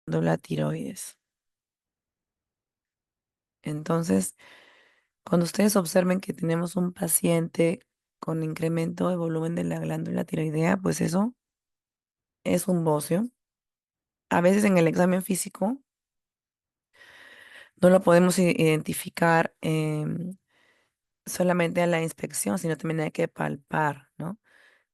glándula tiroides. Entonces, cuando ustedes observen que tenemos un paciente con incremento de volumen de la glándula tiroidea, pues eso es un bocio. A veces en el examen físico no lo podemos identificar solamente a la inspección, sino también hay que palpar, ¿no?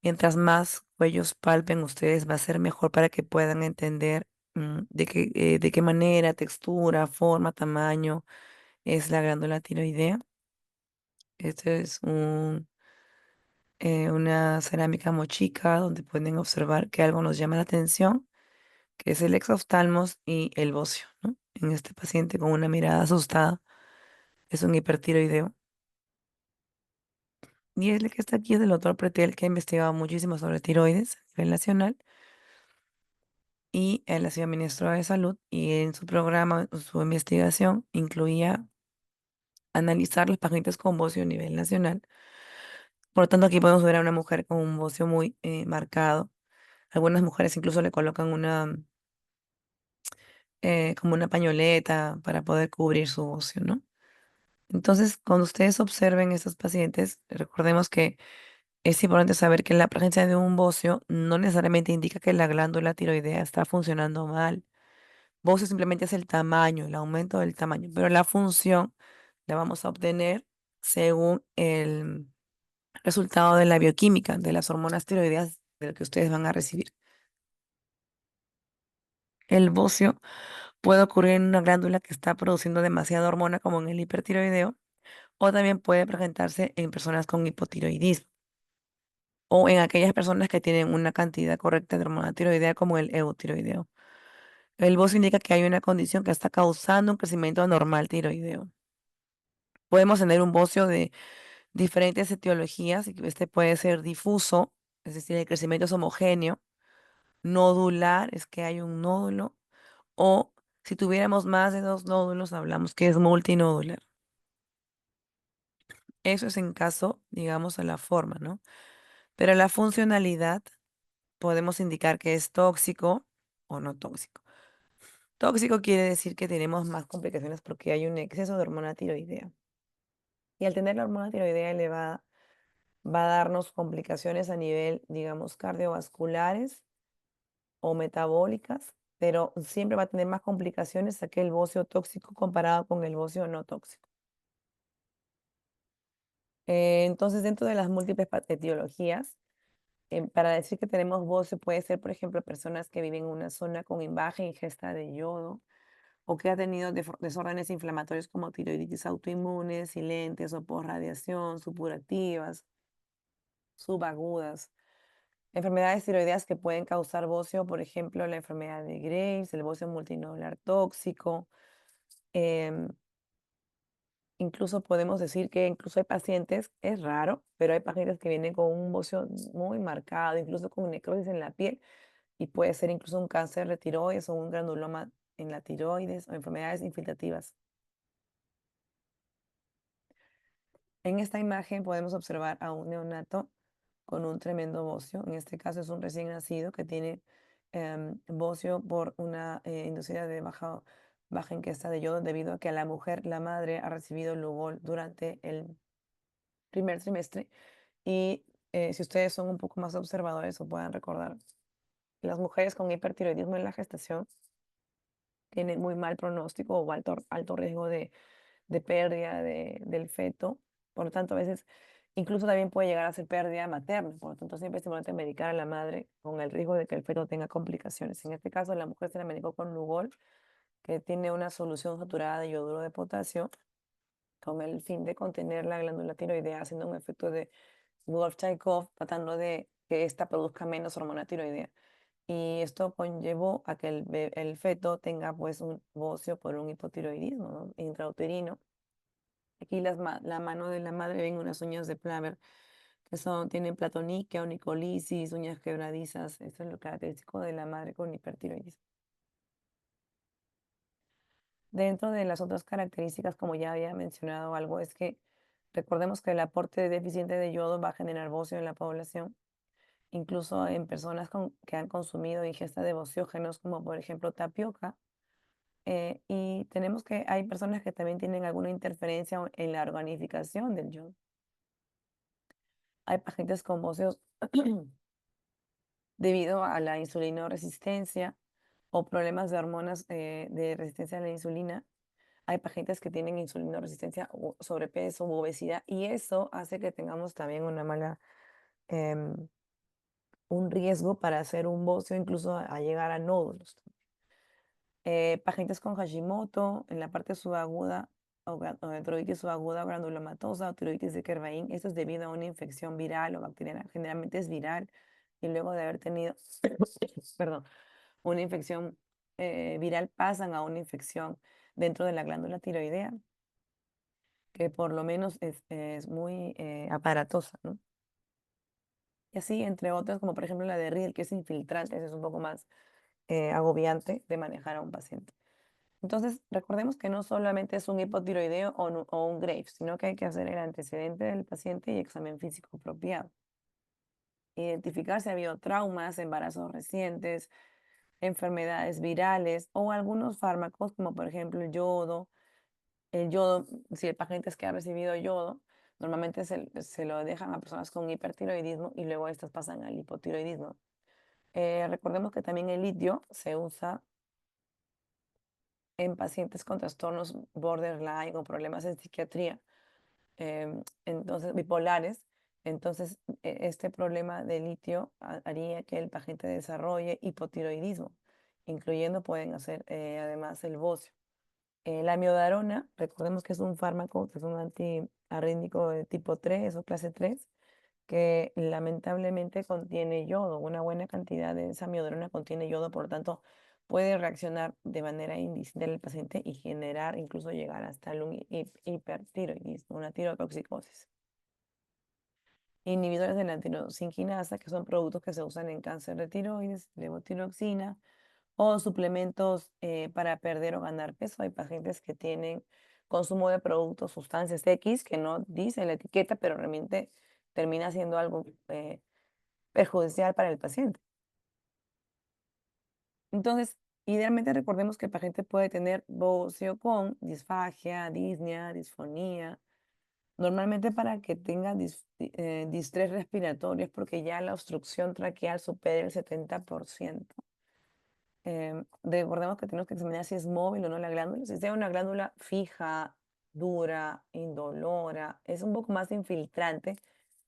Mientras más cuellos palpen ustedes, va a ser mejor para que puedan entender de qué manera, textura, forma, tamaño es la glándula tiroidea. Este es una cerámica mochica donde pueden observar que algo nos llama la atención, que es el exoftalmos y el bocio, ¿no? En este paciente con una mirada asustada, es un hipertiroideo. Y el que está aquí es el doctor Pretel, que ha investigado muchísimo sobre tiroides a nivel nacional y él ha sido ministro de Salud y en su programa, su investigación incluía analizar los pacientes con bocio a nivel nacional. Por lo tanto, aquí podemos ver a una mujer con un bocio muy marcado. Algunas mujeres incluso le colocan como una pañoleta para poder cubrir su bocio, ¿no? Entonces, cuando ustedes observen estos pacientes, recordemos que es importante saber que la presencia de un bocio no necesariamente indica que la glándula tiroidea está funcionando mal. Bocio simplemente es el tamaño, el aumento del tamaño, pero la función la vamos a obtener según el resultado de la bioquímica, de las hormonas tiroideas de lo que ustedes van a recibir. El bocio puede ocurrir en una glándula que está produciendo demasiada hormona, como en el hipertiroideo, o también puede presentarse en personas con hipotiroidismo o en aquellas personas que tienen una cantidad correcta de hormona tiroidea, como el eutiroideo. El bocio indica que hay una condición que está causando un crecimiento anormal tiroideo. Podemos tener un bocio de diferentes etiologías y que este puede ser difuso, es decir, el crecimiento es homogéneo, nodular, es que hay un nódulo, o si tuviéramos más de 2 nódulos, hablamos que es multinodular. Eso es en caso, digamos, a la forma, ¿no? Pero la funcionalidad podemos indicar que es tóxico o no tóxico. Tóxico quiere decir que tenemos más complicaciones porque hay un exceso de hormona tiroidea. Y al tener la hormona tiroidea elevada, va a darnos complicaciones a nivel, digamos, cardiovasculares o metabólicas, pero siempre va a tener más complicaciones aquel bocio tóxico comparado con el bocio no tóxico. Entonces, dentro de las múltiples etiologías, para decir que tenemos bocio puede ser, por ejemplo, personas que viven en una zona con baja ingesta de yodo o que ha tenido desórdenes inflamatorios como tiroiditis autoinmunes, silentes o por radiación, supurativas, subagudas. Enfermedades tiroideas que pueden causar bocio, por ejemplo, la enfermedad de Graves, el bocio multinodular tóxico. em, Incluso podemos decir que incluso hay pacientes, es raro, pero hay pacientes que vienen con un bocio muy marcado, incluso con necrosis en la piel, y puede ser incluso un cáncer de tiroides o un granuloma en la tiroides o enfermedades infiltrativas. En esta imagen podemos observar a un neonato con un tremendo bocio. En este caso es un recién nacido que tiene bocio por una inducida de baja ingesta de yodo debido a que la mujer, la madre, ha recibido Lugol durante el primer trimestre. Y si ustedes son un poco más observadores o puedan recordar, las mujeres con hipertiroidismo en la gestación tienen muy mal pronóstico o alto riesgo de pérdida del feto. Por lo tanto, a veces incluso también puede llegar a ser pérdida materna. Por lo tanto, siempre es importante medicar a la madre con el riesgo de que el feto tenga complicaciones. En este caso, la mujer se la medicó con Lugol, que tiene una solución saturada de yoduro de potasio, con el fin de contener la glándula tiroidea, haciendo un efecto de Wolff-Chaikoff, tratando de que ésta produzca menos hormona tiroidea. Y esto conllevó a que el feto tenga pues un bocio por un hipotiroidismo, ¿no? Intrauterino. Aquí la mano de la madre ven unas uñas de Plaver que tienen platoniquia, onicolisis, uñas quebradizas. Esto es lo característico de la madre con hipertiroidismo. Dentro de las otras características, como ya había mencionado algo, es que recordemos que el aporte deficiente de yodo va a generar bocio en la población incluso en personas que han consumido ingesta de bociógenos, como por ejemplo tapioca. Y tenemos que hay personas que también tienen alguna interferencia en la organificación del yodo. Hay pacientes con vocios debido a la insulinoresistencia o problemas de hormonas de resistencia a la insulina. Hay pacientes que tienen insulinoresistencia, o sobrepeso u obesidad, y eso hace que tengamos también em, un riesgo para hacer un bocio, incluso a llegar a nódulos. Pacientes con Hashimoto, en la parte subaguda, o de tiroides subaguda, granulomatosa o tiroides de Kervain, esto es debido a una infección viral o bacteriana, generalmente es viral, y luego de haber tenido, perdón, una infección viral pasan a una infección dentro de la glándula tiroidea, que por lo menos es muy aparatosa, ¿no? Y así, entre otras, como por ejemplo la de Riel, que es infiltrante, ese es un poco más agobiante de manejar a un paciente. Entonces, recordemos que no solamente es un hipotiroideo o un Graves, sino que hay que hacer el antecedente del paciente y examen físico apropiado. Identificar si ha habido traumas, embarazos recientes, enfermedades virales o algunos fármacos, como por ejemplo el yodo. El yodo, si el paciente es que ha recibido yodo, normalmente se lo dejan a personas con hipertiroidismo y luego estas pasan al hipotiroidismo. Recordemos que también el litio se usa en pacientes con trastornos borderline o problemas en psiquiatría, entonces bipolares. Entonces, este problema de litio haría que el paciente desarrolle hipotiroidismo, incluyendo pueden hacer además el bocio. La miodarona, recordemos que es un fármaco, que es un antiarrítmico de tipo 3 o clase 3, que lamentablemente contiene yodo. Una buena cantidad de esa miodarona contiene yodo, por lo tanto, puede reaccionar de manera indistinta en el paciente y generar, incluso llegar hasta el hipertiroidismo, una tirotoxicosis. Inhibidores de la tirosinquinasa, que son productos que se usan en cáncer de tiroides, levotiroxina, o suplementos para perder o ganar peso. Hay pacientes que tienen consumo de productos, sustancias X, que no dice la etiqueta, pero realmente termina siendo algo perjudicial para el paciente. Entonces, idealmente recordemos que el paciente puede tener bocio con disfagia, disnea, disfonía. Normalmente para que tenga distrés respiratorio es porque ya la obstrucción traqueal supera el 70%. Recordemos que tenemos que examinar si es móvil o no la glándula. Si sea una glándula fija, dura, indolora, es un poco más infiltrante,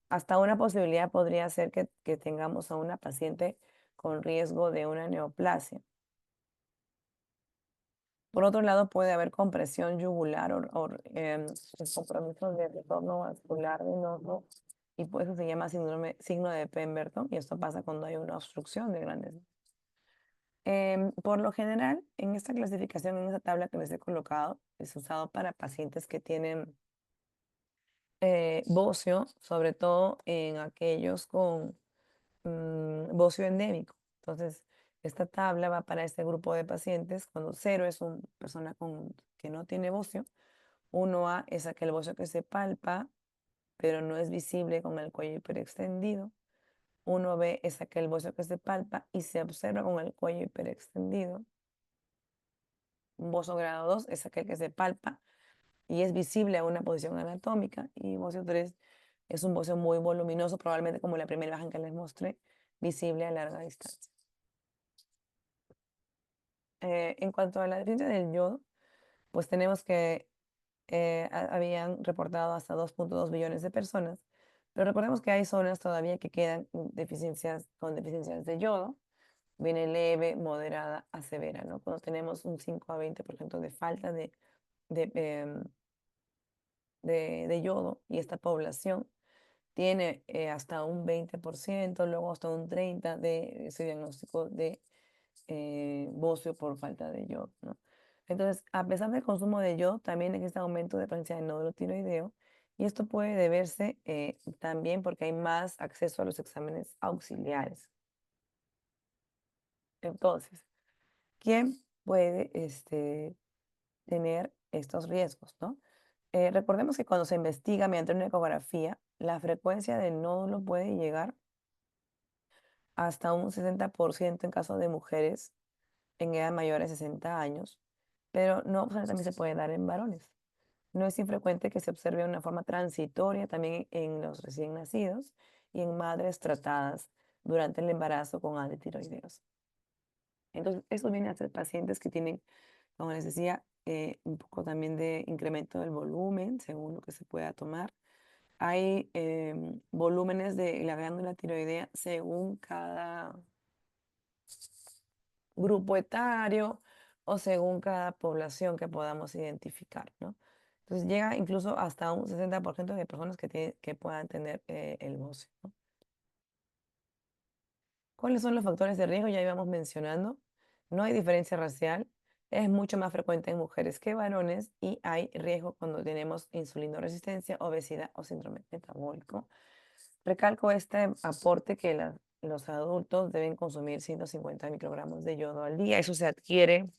hasta una posibilidad podría ser que tengamos a una paciente con riesgo de una neoplasia. Por otro lado, puede haber compresión yugular o compromiso de retorno vascular venoso, y por eso se llama signo de Pemberton, y esto pasa cuando hay una obstrucción de grandes. Por lo general, en esta clasificación, en esta tabla que les he colocado, es usado para pacientes que tienen bocio, sobre todo en aquellos con bocio endémico. Entonces, esta tabla va para este grupo de pacientes. Cuando 0 es una persona que no tiene bocio, 1A es aquel bocio que se palpa, pero no es visible con el cuello hiperextendido. 1B es aquel bocio que se palpa y se observa con el cuello hiperextendido. Un bozo grado 2 es aquel que se palpa y es visible a una posición anatómica. Y bocio 3 es un bocio muy voluminoso, probablemente como la primera imagen que les mostré, visible a larga distancia. En cuanto a la deficiencia del yodo, pues tenemos que habían reportado hasta 2.2 billones de personas, pero recordemos que hay zonas todavía que quedan con deficiencias de yodo. Viene leve, moderada a severa, ¿no? Cuando tenemos un 5 a 20% de falta de, em, de yodo, y esta población tiene hasta un 20%, luego hasta un 30% de ese diagnóstico de bocio por falta de yodo, ¿no? Entonces, a pesar del consumo de yodo, también existe aumento de presencia de nódulo tiroideo, y esto puede deberse también porque hay más acceso a los exámenes auxiliares. Entonces, ¿quién puede tener estos riesgos, ¿no? Recordemos que cuando se investiga mediante una ecografía, la frecuencia del nódulo puede llegar hasta un 60% en caso de mujeres en edad mayor de 60 años, pero no obstante también se puede dar en varones. No es infrecuente que se observe una forma transitoria también en los recién nacidos y en madres tratadas durante el embarazo con antitiroideos. Entonces, eso viene a ser pacientes que tienen, como les decía, un poco también de incremento del volumen según lo que se pueda tomar. Hay volúmenes de la glándula tiroidea según cada grupo etario o según cada población que podamos identificar, ¿no? Entonces llega incluso hasta un 60% de personas que puedan tener el bocio, ¿no? ¿Cuáles son los factores de riesgo? Ya íbamos mencionando. No hay diferencia racial. Es mucho más frecuente en mujeres que varones y hay riesgo cuando tenemos insulinoresistencia, obesidad o síndrome metabólico. Recalco este aporte que los adultos deben consumir 150 microgramos de yodo al día. Eso se adquiere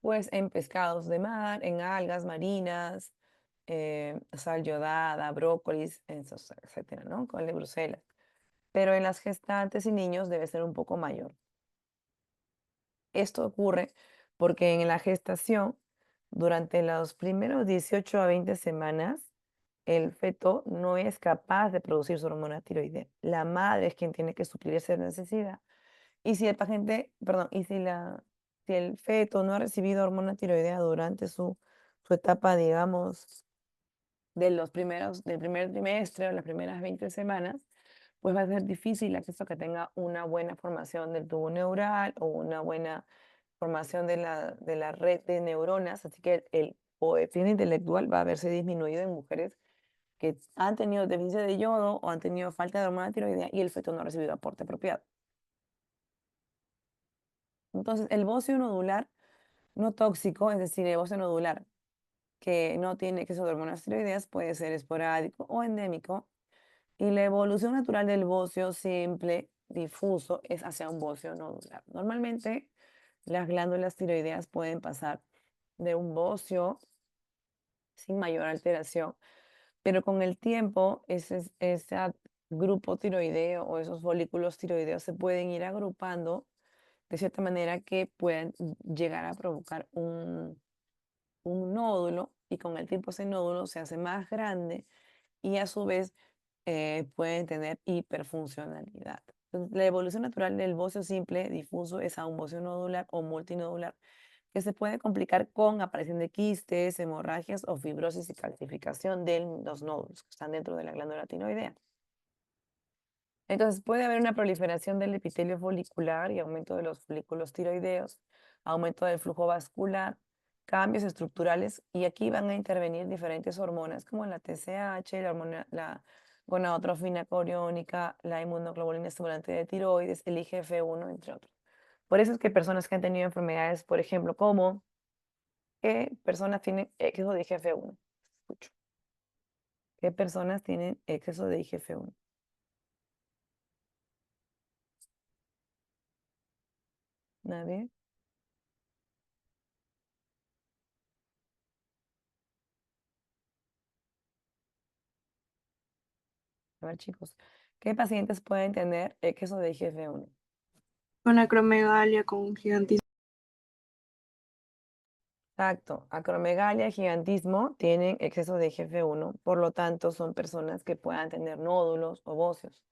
pues en pescados de mar, en algas marinas, sal yodada, brócolis, etcétera, ¿no? Col de Bruselas. Pero en las gestantes y niños debe ser un poco mayor. Esto ocurre porque en la gestación, durante los primeros 18 a 20 semanas, el feto no es capaz de producir su hormona tiroidea. La madre es quien tiene que suplir esa necesidad. Y si el paciente, perdón, si el feto no ha recibido hormona tiroidea durante su etapa, digamos, del primer trimestre o las primeras 20 semanas, pues va a ser difícil acceso a que tenga una buena formación del tubo neural o una buena formación de la red de neuronas. Así que el coeficiente intelectual va a verse disminuido en mujeres que han tenido deficiencia de yodo o han tenido falta de hormona tiroidea y el feto no ha recibido aporte apropiado. Entonces, el bocio nodular no tóxico, es decir, el bocio nodular que no tiene exceso de hormonas tiroideas, puede ser esporádico o endémico. Y la evolución natural del bocio simple difuso es hacia un bocio nodular. Normalmente, las glándulas tiroideas pueden pasar de un bocio sin mayor alteración, pero con el tiempo, ese grupo tiroideo o esos folículos tiroideos se pueden ir agrupando de cierta manera que puedan llegar a provocar un nódulo y con el tiempo ese nódulo se hace más grande y a su vez pueden tener hiperfuncionalidad. Entonces, la evolución natural del bocio simple difuso es a un bocio nodular o multinodular que se puede complicar con aparición de quistes, hemorragias o fibrosis y calcificación de los nódulos que están dentro de la glándula tiroidea. Entonces puede haber una proliferación del epitelio folicular y aumento de los folículos tiroideos, aumento del flujo vascular, cambios estructurales y aquí van a intervenir diferentes hormonas como la TSH, la gonadotropina coriónica, la inmunoglobulina estimulante de tiroides, el IGF-1, entre otros. Por eso es que personas que han tenido enfermedades, por ejemplo, como ¿qué personas tienen exceso de IGF-1? Escucho. ¿Qué personas tienen exceso de IGF-1? ¿Nadie? A ver, chicos, ¿qué pacientes pueden tener exceso de IGF-1? Con acromegalia, con gigantismo. Exacto, acromegalia, gigantismo tienen exceso de IGF-1, por lo tanto son personas que puedan tener nódulos o bocios.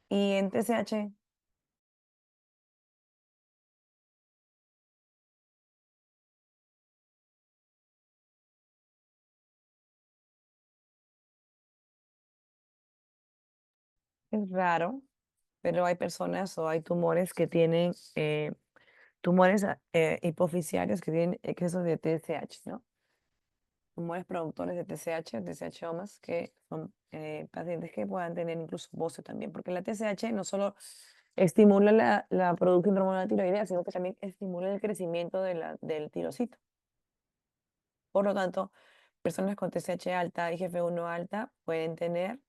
Y en TSH, es raro, pero hay personas o hay tumores que tienen tumores hipoficiarios que tienen exceso de TSH, ¿no? Tumores productores de TSH, TSHomas, que son pacientes que puedan tener incluso bocio también, porque la TSH no solo estimula la producción de hormona tiroidea, sino que también estimula el crecimiento del tirocito. Por lo tanto, personas con TSH alta, IGF-1 alta, pueden tener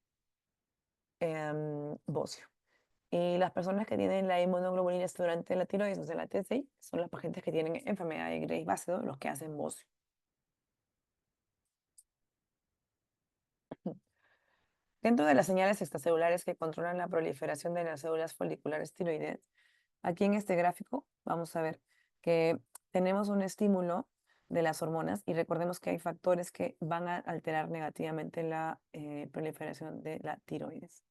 bocio. Y las personas que tienen la inmunoglobulina durante la tiroides, o sea, la TSI, son las pacientes que tienen enfermedad de Graves-Basedow, los que hacen bocio. Dentro de las señales extracelulares que controlan la proliferación de las células foliculares tiroideas, aquí en este gráfico vamos a ver que tenemos un estímulo de las hormonas y recordemos que hay factores que van a alterar negativamente la proliferación de la tiroides.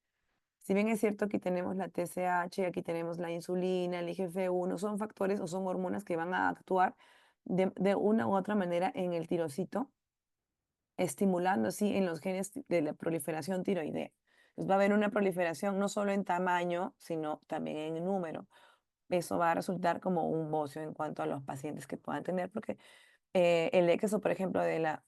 Si bien es cierto, aquí tenemos la TSH, aquí tenemos la insulina, el IGF-1, son factores o son hormonas que van a actuar de una u otra manera en el tirocito, estimulando así en los genes de la proliferación tiroidea. Entonces va a haber una proliferación no solo en tamaño, sino también en número. Eso va a resultar como un bocio en cuanto a los pacientes que puedan tener, porque el exceso, por ejemplo, de la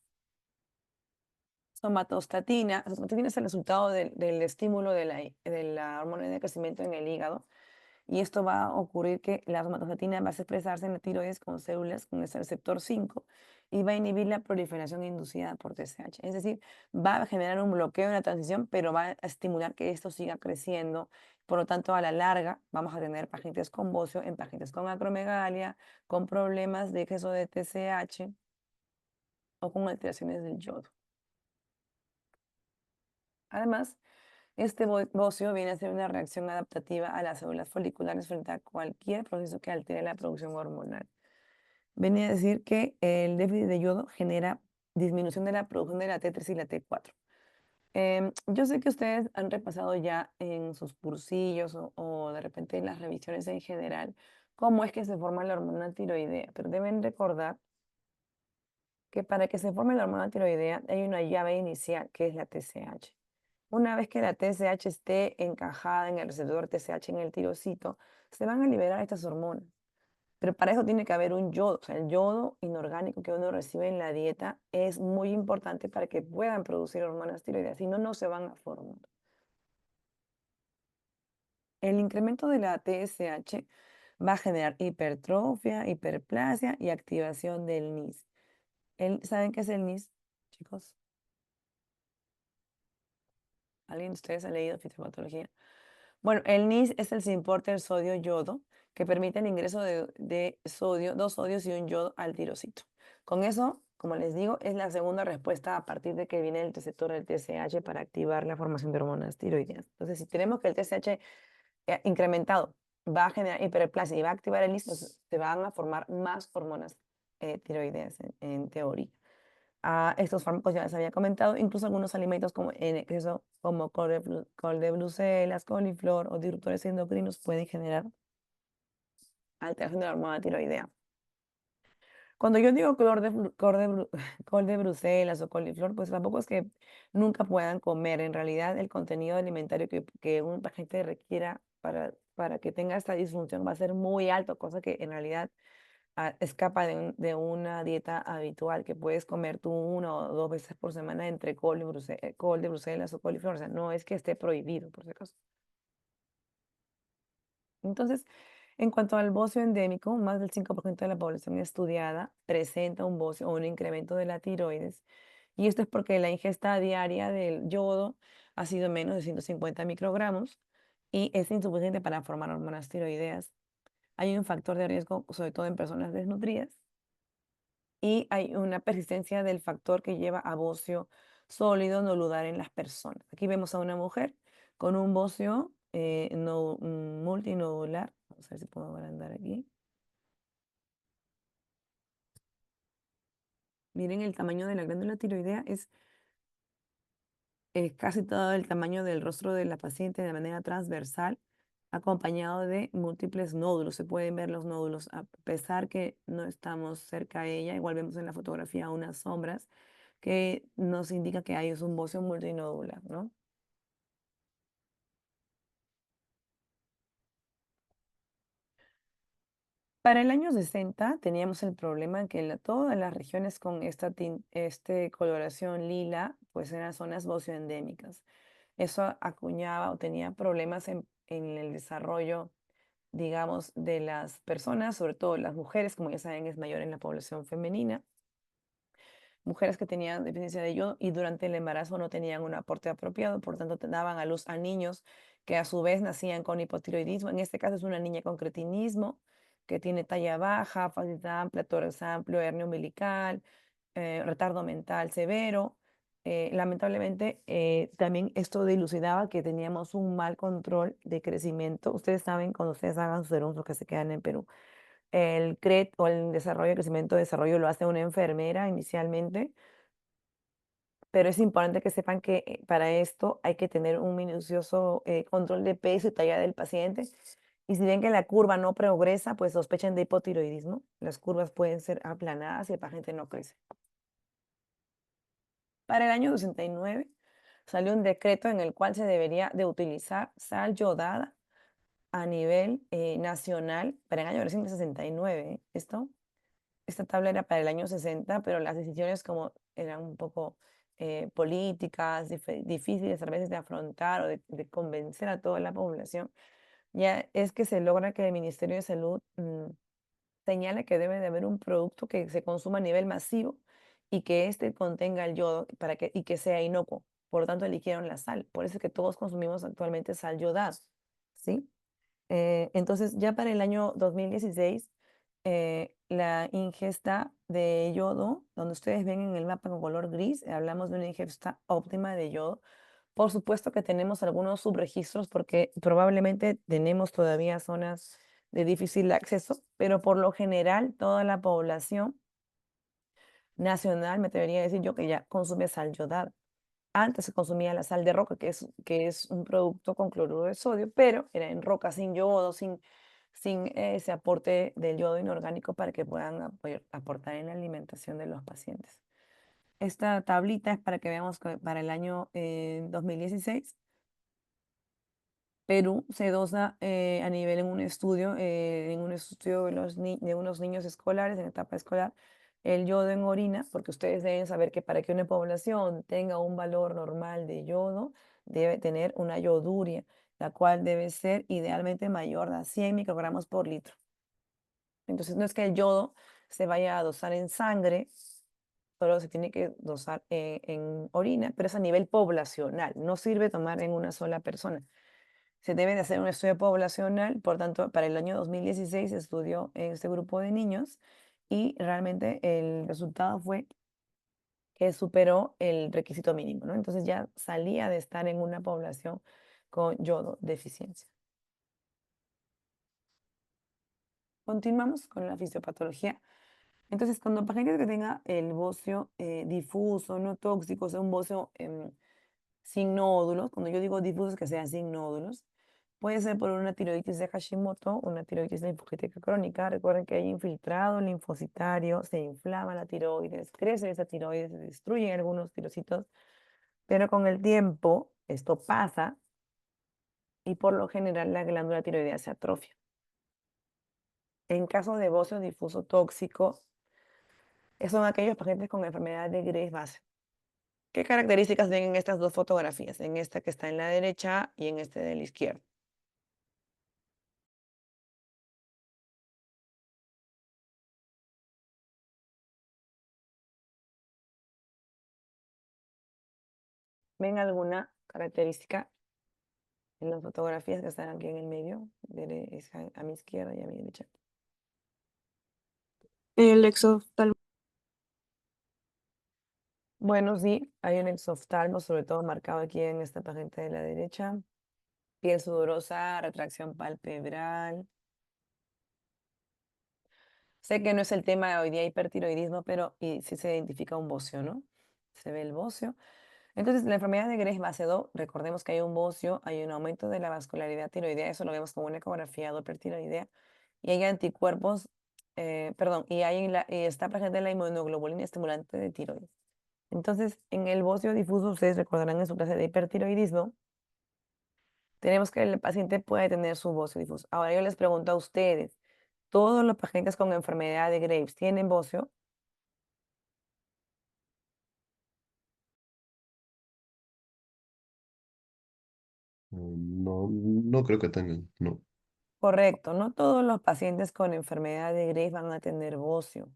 somatostatina, la somatostatina es el resultado del estímulo de la hormona de crecimiento en el hígado. Y esto va a ocurrir que la somatostatina va a expresarse en la tiroides con células con ese receptor 5 y va a inhibir la proliferación inducida por TSH. Es decir, va a generar un bloqueo en la transición, pero va a estimular que esto siga creciendo. Por lo tanto, a la larga vamos a tener pacientes con bocio en pacientes con acromegalia, con problemas de exceso de TSH o con alteraciones del yodo. Además, este bocio viene a ser una reacción adaptativa a las células foliculares frente a cualquier proceso que altere la producción hormonal. Venía a decir que el déficit de yodo genera disminución de la producción de la T3 y la T4. Yo sé que ustedes han repasado ya en sus cursillos o de repente en las revisiones en general cómo es que se forma la hormona tiroidea, pero deben recordar que para que se forme la hormona tiroidea hay una llave inicial que es la TSH. Una vez que la TSH esté encajada en el receptor TSH en el tirocito, se van a liberar estas hormonas. Pero para eso tiene que haber un yodo. O sea, el yodo inorgánico que uno recibe en la dieta es muy importante para que puedan producir hormonas tiroideas. Si no, no se van a formar. El incremento de la TSH va a generar hipertrofia, hiperplasia y activación del NIS. ¿Saben qué es el NIS, chicos? ¿Alguien de ustedes ha leído fisiopatología? Bueno, el NIS es el Simporter sodio-yodo, que permite el ingreso de sodio, dos sodios y un yodo al tirocito. Con eso, como les digo, es la segunda respuesta a partir de que viene el receptor del TSH para activar la formación de hormonas tiroideas. Entonces, si tenemos que el TSH incrementado va a generar hiperplasia y va a activar el NIS, pues se van a formar más hormonas tiroideas en teoría. Estos fármacos ya les había comentado, incluso algunos alimentos como en exceso, como col de Bruselas, coliflor o disruptores endocrinos pueden generar alteración de la hormona tiroidea. Cuando yo digo col de Bruselas o coliflor, pues tampoco es que nunca puedan comer. En realidad, el contenido alimentario que un paciente requiera para que tenga esta disfunción va a ser muy alto, cosa que en realidad escapa de una dieta habitual que puedes comer tú una o dos veces por semana entre col de Bruselas o coliflor. O sea, no es que esté prohibido, por si acaso. Entonces, en cuanto al bocio endémico, más del 5% de la población estudiada presenta un bocio o un incremento de la tiroides. Y esto es porque la ingesta diaria del yodo ha sido menos de 150 microgramos y es insuficiente para formar hormonas tiroideas. Hay un factor de riesgo, sobre todo en personas desnutridas, y hay una persistencia del factor que lleva a bocio sólido nodulaar en las personas. Aquí vemos a una mujer con un bocio multinodular. Vamos a ver si puedo agrandar aquí. Miren el tamaño de la glándula tiroidea, es casi todo el tamaño del rostro de la paciente de manera transversal, acompañado de múltiples nódulos. Se pueden ver los nódulos, a pesar que no estamos cerca de ella, igual vemos en la fotografía unas sombras que nos indica que hay un bocio multinodular, ¿no? Para el año 60 teníamos el problema en que todas las regiones con esta coloración lila, pues eran zonas bocioendémicas. Eso acuñaba o tenía problemas en el desarrollo, digamos, de las personas, sobre todo las mujeres, como ya saben, es mayor en la población femenina. Mujeres que tenían deficiencia de yodo y durante el embarazo no tenían un aporte apropiado, por tanto daban a luz a niños que a su vez nacían con hipotiroidismo. En este caso es una niña con cretinismo, que tiene talla baja, fascia amplia, tórax amplio, hernia umbilical, retardo mental severo. lamentablemente, también esto dilucidaba que teníamos un mal control de crecimiento. Ustedes saben, cuando ustedes hagan sus los que se quedan en Perú, el CRET o el desarrollo, crecimiento, desarrollo lo hace una enfermera inicialmente, pero es importante que sepan que para esto hay que tener un minucioso control de peso y talla del paciente. Y si ven que la curva no progresa, pues sospechen de hipotiroidismo. Las curvas pueden ser aplanadas y el paciente no crece. Para el año 69 salió un decreto en el cual se debería de utilizar sal yodada a nivel nacional para el año 1969. Esta tabla era para el año 60, pero las decisiones como eran un poco políticas, difíciles a veces de afrontar o de convencer a toda la población, ya es que se logra que el Ministerio de Salud señala que debe de haber un producto que se consuma a nivel masivo y que este contenga el yodo y que sea inocuo. Por lo tanto, eligieron la sal. Por eso es que todos consumimos actualmente sal yodada, ¿sí? Entonces, ya para el año 2016, la ingesta de yodo, donde ustedes ven en el mapa con color gris, hablamos de una ingesta óptima de yodo. Por supuesto que tenemos algunos subregistros porque probablemente tenemos todavía zonas de difícil acceso, pero por lo general toda la población nacional, me atrevería a decir yo, que ya consume sal yodada. Antes se consumía la sal de roca, que es un producto con cloruro de sodio, pero era en roca, sin yodo, sin ese aporte del yodo inorgánico para que puedan aportar en la alimentación de los pacientes. Esta tablita es para que veamos que para el año 2016 Perú se dosa a nivel en un estudio de unos niños escolares en etapa escolar, el yodo en orina, porque ustedes deben saber que para que una población tenga un valor normal de yodo, debe tener una yoduria, la cual debe ser idealmente mayor a 100 microgramos por litro. Entonces, no es que el yodo se vaya a dosar en sangre, solo se tiene que dosar en orina, pero es a nivel poblacional, no sirve tomar en una sola persona. Se debe de hacer un estudio poblacional, por tanto, para el año 2016 se estudió en este grupo de niños y realmente el resultado fue que superó el requisito mínimo, ¿no? Entonces ya salía de estar en una población con yodo deficiencia. Continuamos con la fisiopatología. Entonces, cuando pacientes que tenga el bocio difuso, no tóxico, o sea, un bocio sin nódulos, cuando yo digo difuso es que sea sin nódulos, puede ser por una tiroides de Hashimoto, una tiroides linfocítica crónica. Recuerden que hay infiltrado linfocitario, se inflama la tiroides, crece esa tiroides, se destruyen algunos tirocitos, pero con el tiempo esto pasa y por lo general la glándula tiroidea se atrofia. En caso de bocio difuso tóxico, son aquellos pacientes con enfermedad de Graves-Base. ¿Qué características ven en estas dos fotografías? En esta que está en la derecha y en este de la izquierda. ¿Ven alguna característica en las fotografías que están aquí en el medio? A mi izquierda y a mi derecha. El exoftalmo. Bueno, sí, hay un exoftalmo, sobre todo marcado aquí en esta paciente de la derecha. Piel sudorosa, retracción palpebral. Sé que no es el tema de hoy día hipertiroidismo, pero sí se identifica un bocio, ¿no? Se ve el bocio. Entonces, la enfermedad de Graves-Basedow, recordemos que hay un bocio, hay un aumento de la vascularidad tiroidea, eso lo vemos con una ecografía Doppler tiroidea, y hay anticuerpos, perdón, y está presente la inmunoglobulina estimulante de tiroides. Entonces, en el bocio difuso, ustedes recordarán en su clase de hipertiroidismo, tenemos que el paciente puede tener su bocio difuso. Ahora yo les pregunto a ustedes, ¿todos los pacientes con enfermedad de Graves tienen bocio? No, no creo que tengan, no. Correcto, no todos los pacientes con enfermedad de Graves van a tener bocio.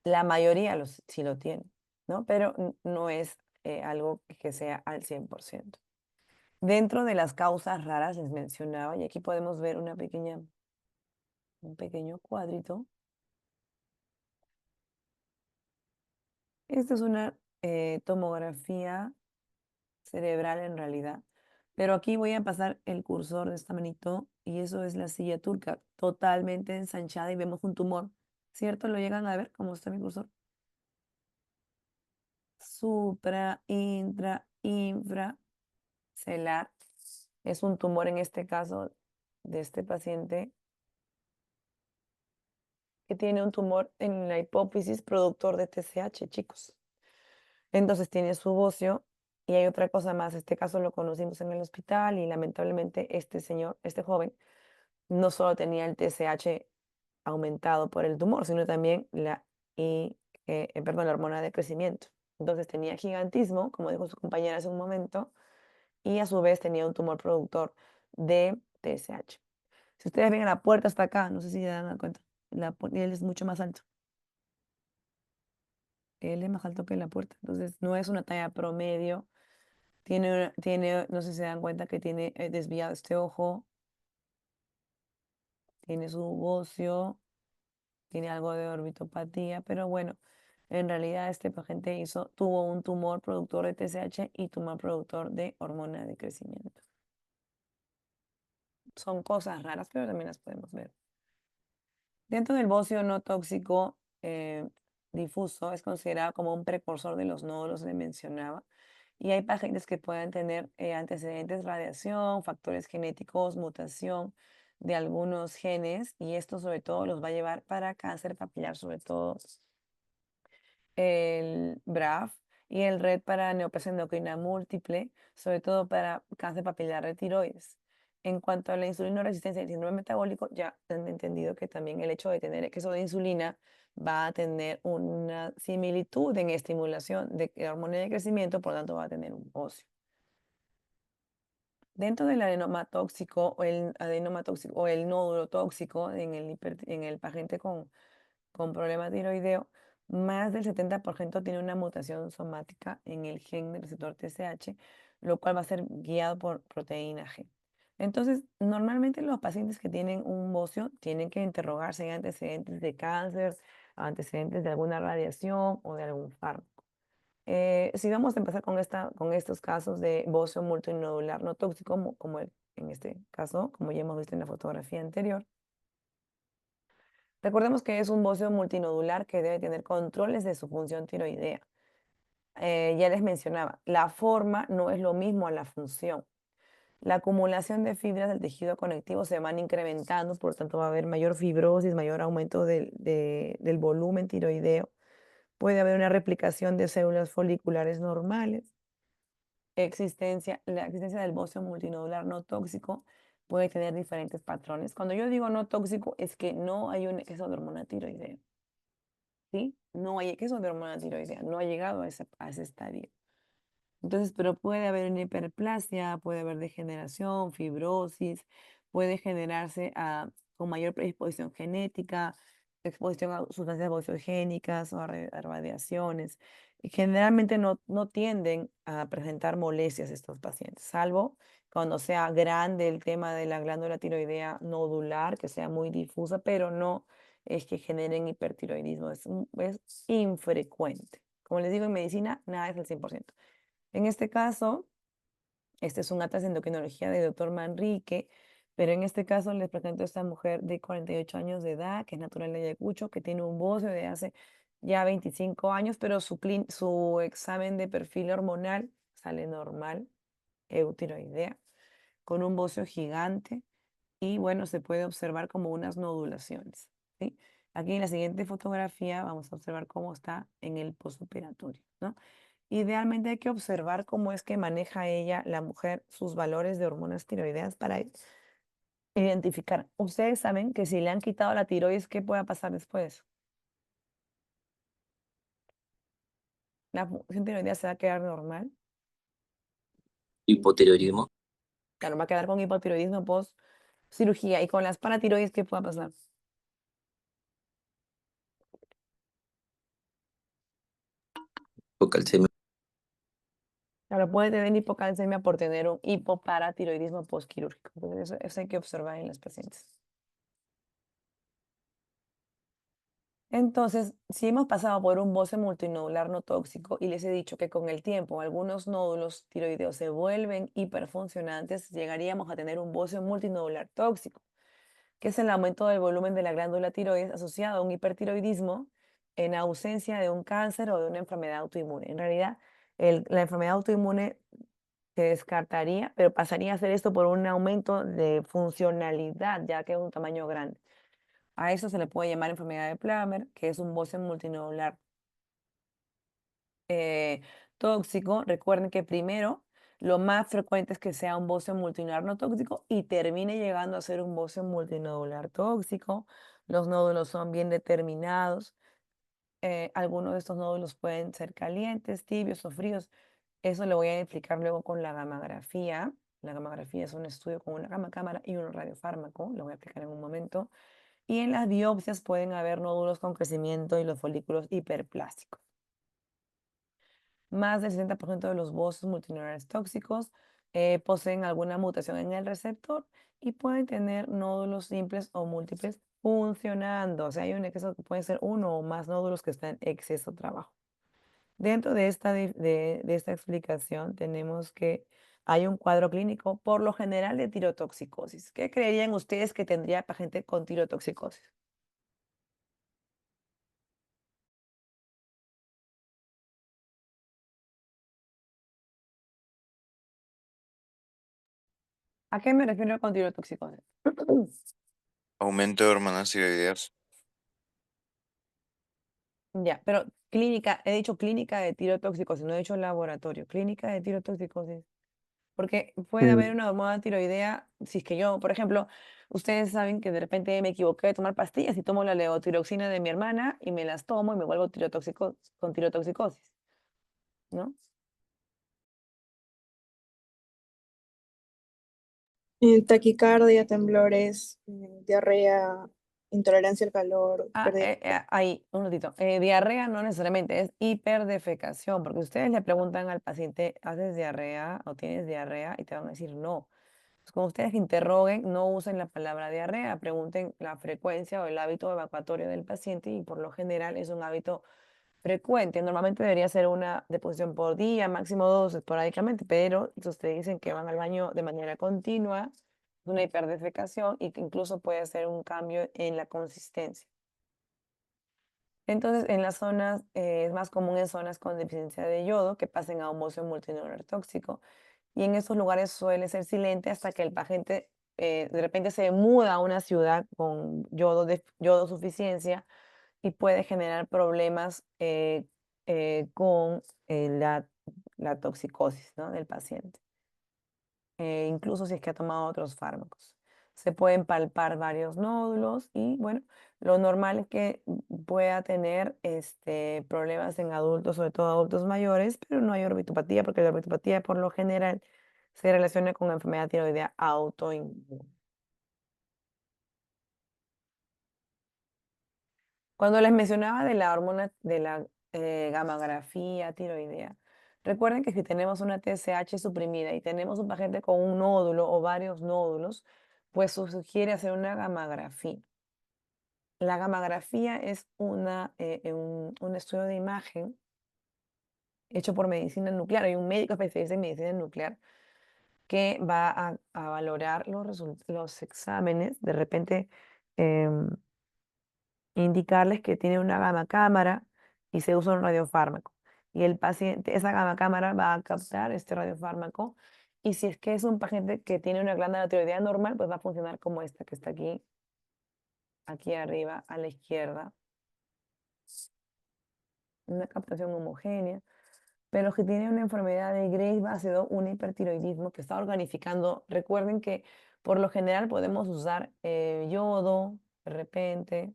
La mayoría sí lo tienen, ¿no? Pero no es algo que sea al 100%. Dentro de las causas raras les mencionaba, y aquí podemos ver un pequeño cuadrito. Esta es una tomografía cerebral en realidad. Pero aquí voy a pasar el cursor de esta manito y eso es la silla turca, totalmente ensanchada y vemos un tumor, ¿cierto? ¿Lo llegan a ver cómo está mi cursor? Supra, intra, infra, celar. Es un tumor en este caso de este paciente que tiene un tumor en la hipófisis productor de TSH, chicos. Entonces tiene su bocio y hay otra cosa más. Este caso lo conocimos en el hospital y lamentablemente este señor, este joven, no solo tenía el TSH aumentado por el tumor, sino también la hormona de crecimiento. Entonces tenía gigantismo, como dijo su compañera hace un momento, y a su vez tenía un tumor productor de TSH. Si ustedes ven la puerta hasta acá, no sé si se dan cuenta, él es mucho más alto. Él es más alto que la puerta, entonces no es una talla promedio. No sé si se dan cuenta que tiene desviado este ojo, tiene su bocio, tiene algo de orbitopatía, pero bueno, en realidad este paciente tuvo un tumor productor de TSH y tumor productor de hormona de crecimiento. Son cosas raras, pero también las podemos ver. Dentro del bocio no tóxico difuso es considerado como un precursor de los nódulos que mencionaba. Y hay pacientes que pueden tener antecedentes, radiación, factores genéticos, mutación de algunos genes, y esto sobre todo los va a llevar para cáncer papilar, sobre todo el BRAF y el RET para neoplasia endocrina múltiple, sobre todo para cáncer papilar de tiroides. En cuanto a la insulina resistencia y el síndrome metabólico, ya han entendido que también el hecho de tener exceso de insulina va a tener una similitud en estimulación de hormona de crecimiento, por lo tanto va a tener un bocio. Dentro del adenoma tóxico o el adenoma tóxico o el nódulo tóxico en el paciente con problema tiroideo, más del 70% tiene una mutación somática en el gen del receptor TSH, lo cual va a ser guiado por proteína G. Entonces, normalmente los pacientes que tienen un bocio tienen que interrogarse en antecedentes de cáncer, antecedentes de alguna radiación o de algún fármaco. Si vamos a empezar con estos casos de bocio multinodular no tóxico, en este caso, como ya hemos visto en la fotografía anterior. Recordemos que es un bocio multinodular que debe tener controles de su función tiroidea. Ya les mencionaba, la forma no es lo mismo a la función. La acumulación de fibras del tejido conectivo se van incrementando, por lo tanto va a haber mayor fibrosis, mayor aumento del volumen tiroideo. Puede haber una replicación de células foliculares normales. La existencia del bocio multinodular no tóxico puede tener diferentes patrones. Cuando yo digo no tóxico, es que no hay un exceso de hormona tiroidea. ¿Sí? No hay exceso de hormona tiroidea, no ha llegado a ese estadio. Entonces, pero puede haber una hiperplasia, puede haber degeneración, fibrosis, puede generarse con mayor predisposición genética, exposición a sustancias boiciogénicas o a radiaciones. Y generalmente no tienden a presentar molestias estos pacientes, salvo cuando sea grande el tema de la glándula tiroidea nodular, que sea muy difusa, pero no es que generen hipertiroidismo, es infrecuente. Como les digo, en medicina nada es el 100%. En este caso, este es un atlas de endocrinología del doctor Manrique, pero en este caso les presento a esta mujer de 48 años de edad, que es natural de Ayacucho, que tiene un bocio de hace ya 25 años, pero su examen de perfil hormonal sale normal, eutiroidea, con un bocio gigante y bueno, se puede observar como unas nodulaciones, ¿sí? Aquí en la siguiente fotografía vamos a observar cómo está en el postoperatorio, ¿no? Idealmente hay que observar cómo es que maneja ella, la mujer, sus valores de hormonas tiroideas para identificar. Ustedes saben que si le han quitado la tiroides, ¿qué puede pasar después? La función tiroidea se va a quedar normal. Hipotiroidismo. Claro, va a quedar con hipotiroidismo post cirugía. Y con las paratiroides, ¿qué puede pasar? Hipocalcemia. Claro, puede tener hipocalcemia por tener un hipoparatiroidismo postquirúrgico. Entonces, eso hay que observar en los pacientes. Entonces, si hemos pasado por un boce multinodular no tóxico y les he dicho que con el tiempo algunos nódulos tiroideos se vuelven hiperfuncionantes, llegaríamos a tener un boce multinodular tóxico, que es el aumento del volumen de la glándula tiroides asociado a un hipertiroidismo en ausencia de un cáncer o de una enfermedad autoinmune. En realidad, la enfermedad autoinmune se descartaría, pero pasaría a ser esto por un aumento de funcionalidad, ya que es un tamaño grande. A eso se le puede llamar enfermedad de Plummer, que es un boce multinodular eh, tóxico. Recuerden que primero lo más frecuente es que sea un boce multinodular no tóxico y termine llegando a ser un boce multinodular tóxico. Los nódulos son bien determinados. Algunos de estos nódulos pueden ser calientes, tibios o fríos. Eso lo voy a explicar luego con la gamografía. La gamografía es un estudio con una gamma cámara y un radiofármaco. Lo voy a explicar en un momento. Y en las biopsias pueden haber nódulos con crecimiento y los folículos hiperplásticos. Más del 60% de los bozos multinodulares tóxicos poseen alguna mutación en el receptor y pueden tener nódulos simples o múltiples funcionando. O sea, hay un exceso que puede ser uno o más nódulos que están en exceso de trabajo. Dentro de de esta explicación tenemos que hay un cuadro clínico por lo general de tirotoxicosis. ¿Qué creerían ustedes que tendría paciente con tirotoxicosis? ¿A qué me refiero con tirotoxicosis? Aumento de hormonas tiroideas. Ya, pero clínica, he dicho clínica de tirotoxicosis, no he dicho laboratorio, clínica de tirotoxicosis. Porque puede Eh, haber una hormona tiroidea, si es que yo, por ejemplo, ustedes saben que de repente me equivoqué de tomar pastillas y tomo la levotiroxina de mi hermana y me las tomo y me vuelvo tirotóxico con tirotoxicosis, ¿no? Taquicardia, temblores, diarrea, intolerancia al calor, pérdida. Ahí, un ratito. Diarrea no necesariamente, es hiperdefecación, porque ustedes le preguntan al paciente, ¿haces diarrea o tienes diarrea? Y te van a decir no. Pues, como ustedes interroguen, no usen la palabra diarrea, pregunten la frecuencia o el hábito evacuatorio del paciente y por lo general es un hábito frecuente. Normalmente debería ser una deposición por día, máximo dos esporádicamente, pero si ustedes dicen que van al baño de manera continua, es una hiperdefecación y que incluso puede ser un cambio en la consistencia. Entonces, en las zonas, es más común en zonas con deficiencia de yodo que pasen a un bocio multinodular tóxico. Y en estos lugares suele ser silente hasta que el paciente de repente se muda a una ciudad con yodo suficiencia y puede generar problemas con la toxicosis, ¿no?, del paciente, incluso si es que ha tomado otros fármacos. Se pueden palpar varios nódulos y bueno, lo normal es que pueda tener problemas en adultos, sobre todo adultos mayores, pero no hay orbitopatía porque la orbitopatía por lo general se relaciona con enfermedad tiroidea autoinmune. Cuando les mencionaba de la hormona de la gamografía tiroidea, recuerden que si tenemos una TSH suprimida y tenemos un paciente con un nódulo o varios nódulos, pues se sugiere hacer una gamografía. La gamografía es un estudio de imagen hecho por medicina nuclear. Hay un médico especialista en medicina nuclear que va a valorar los exámenes, de repente em, indicarles que tiene una gamma cámara y se usa un radiofármaco. Y el paciente, esa gamma cámara va a captar este radiofármaco. Y si es que es un paciente que tiene una glándula tiroidea normal, pues va a funcionar como esta que está aquí, aquí arriba a la izquierda. Una captación homogénea. Pero que tiene una enfermedad de Graves va a ser un hipertiroidismo que está organificando. Recuerden que por lo general podemos usar yodo de repente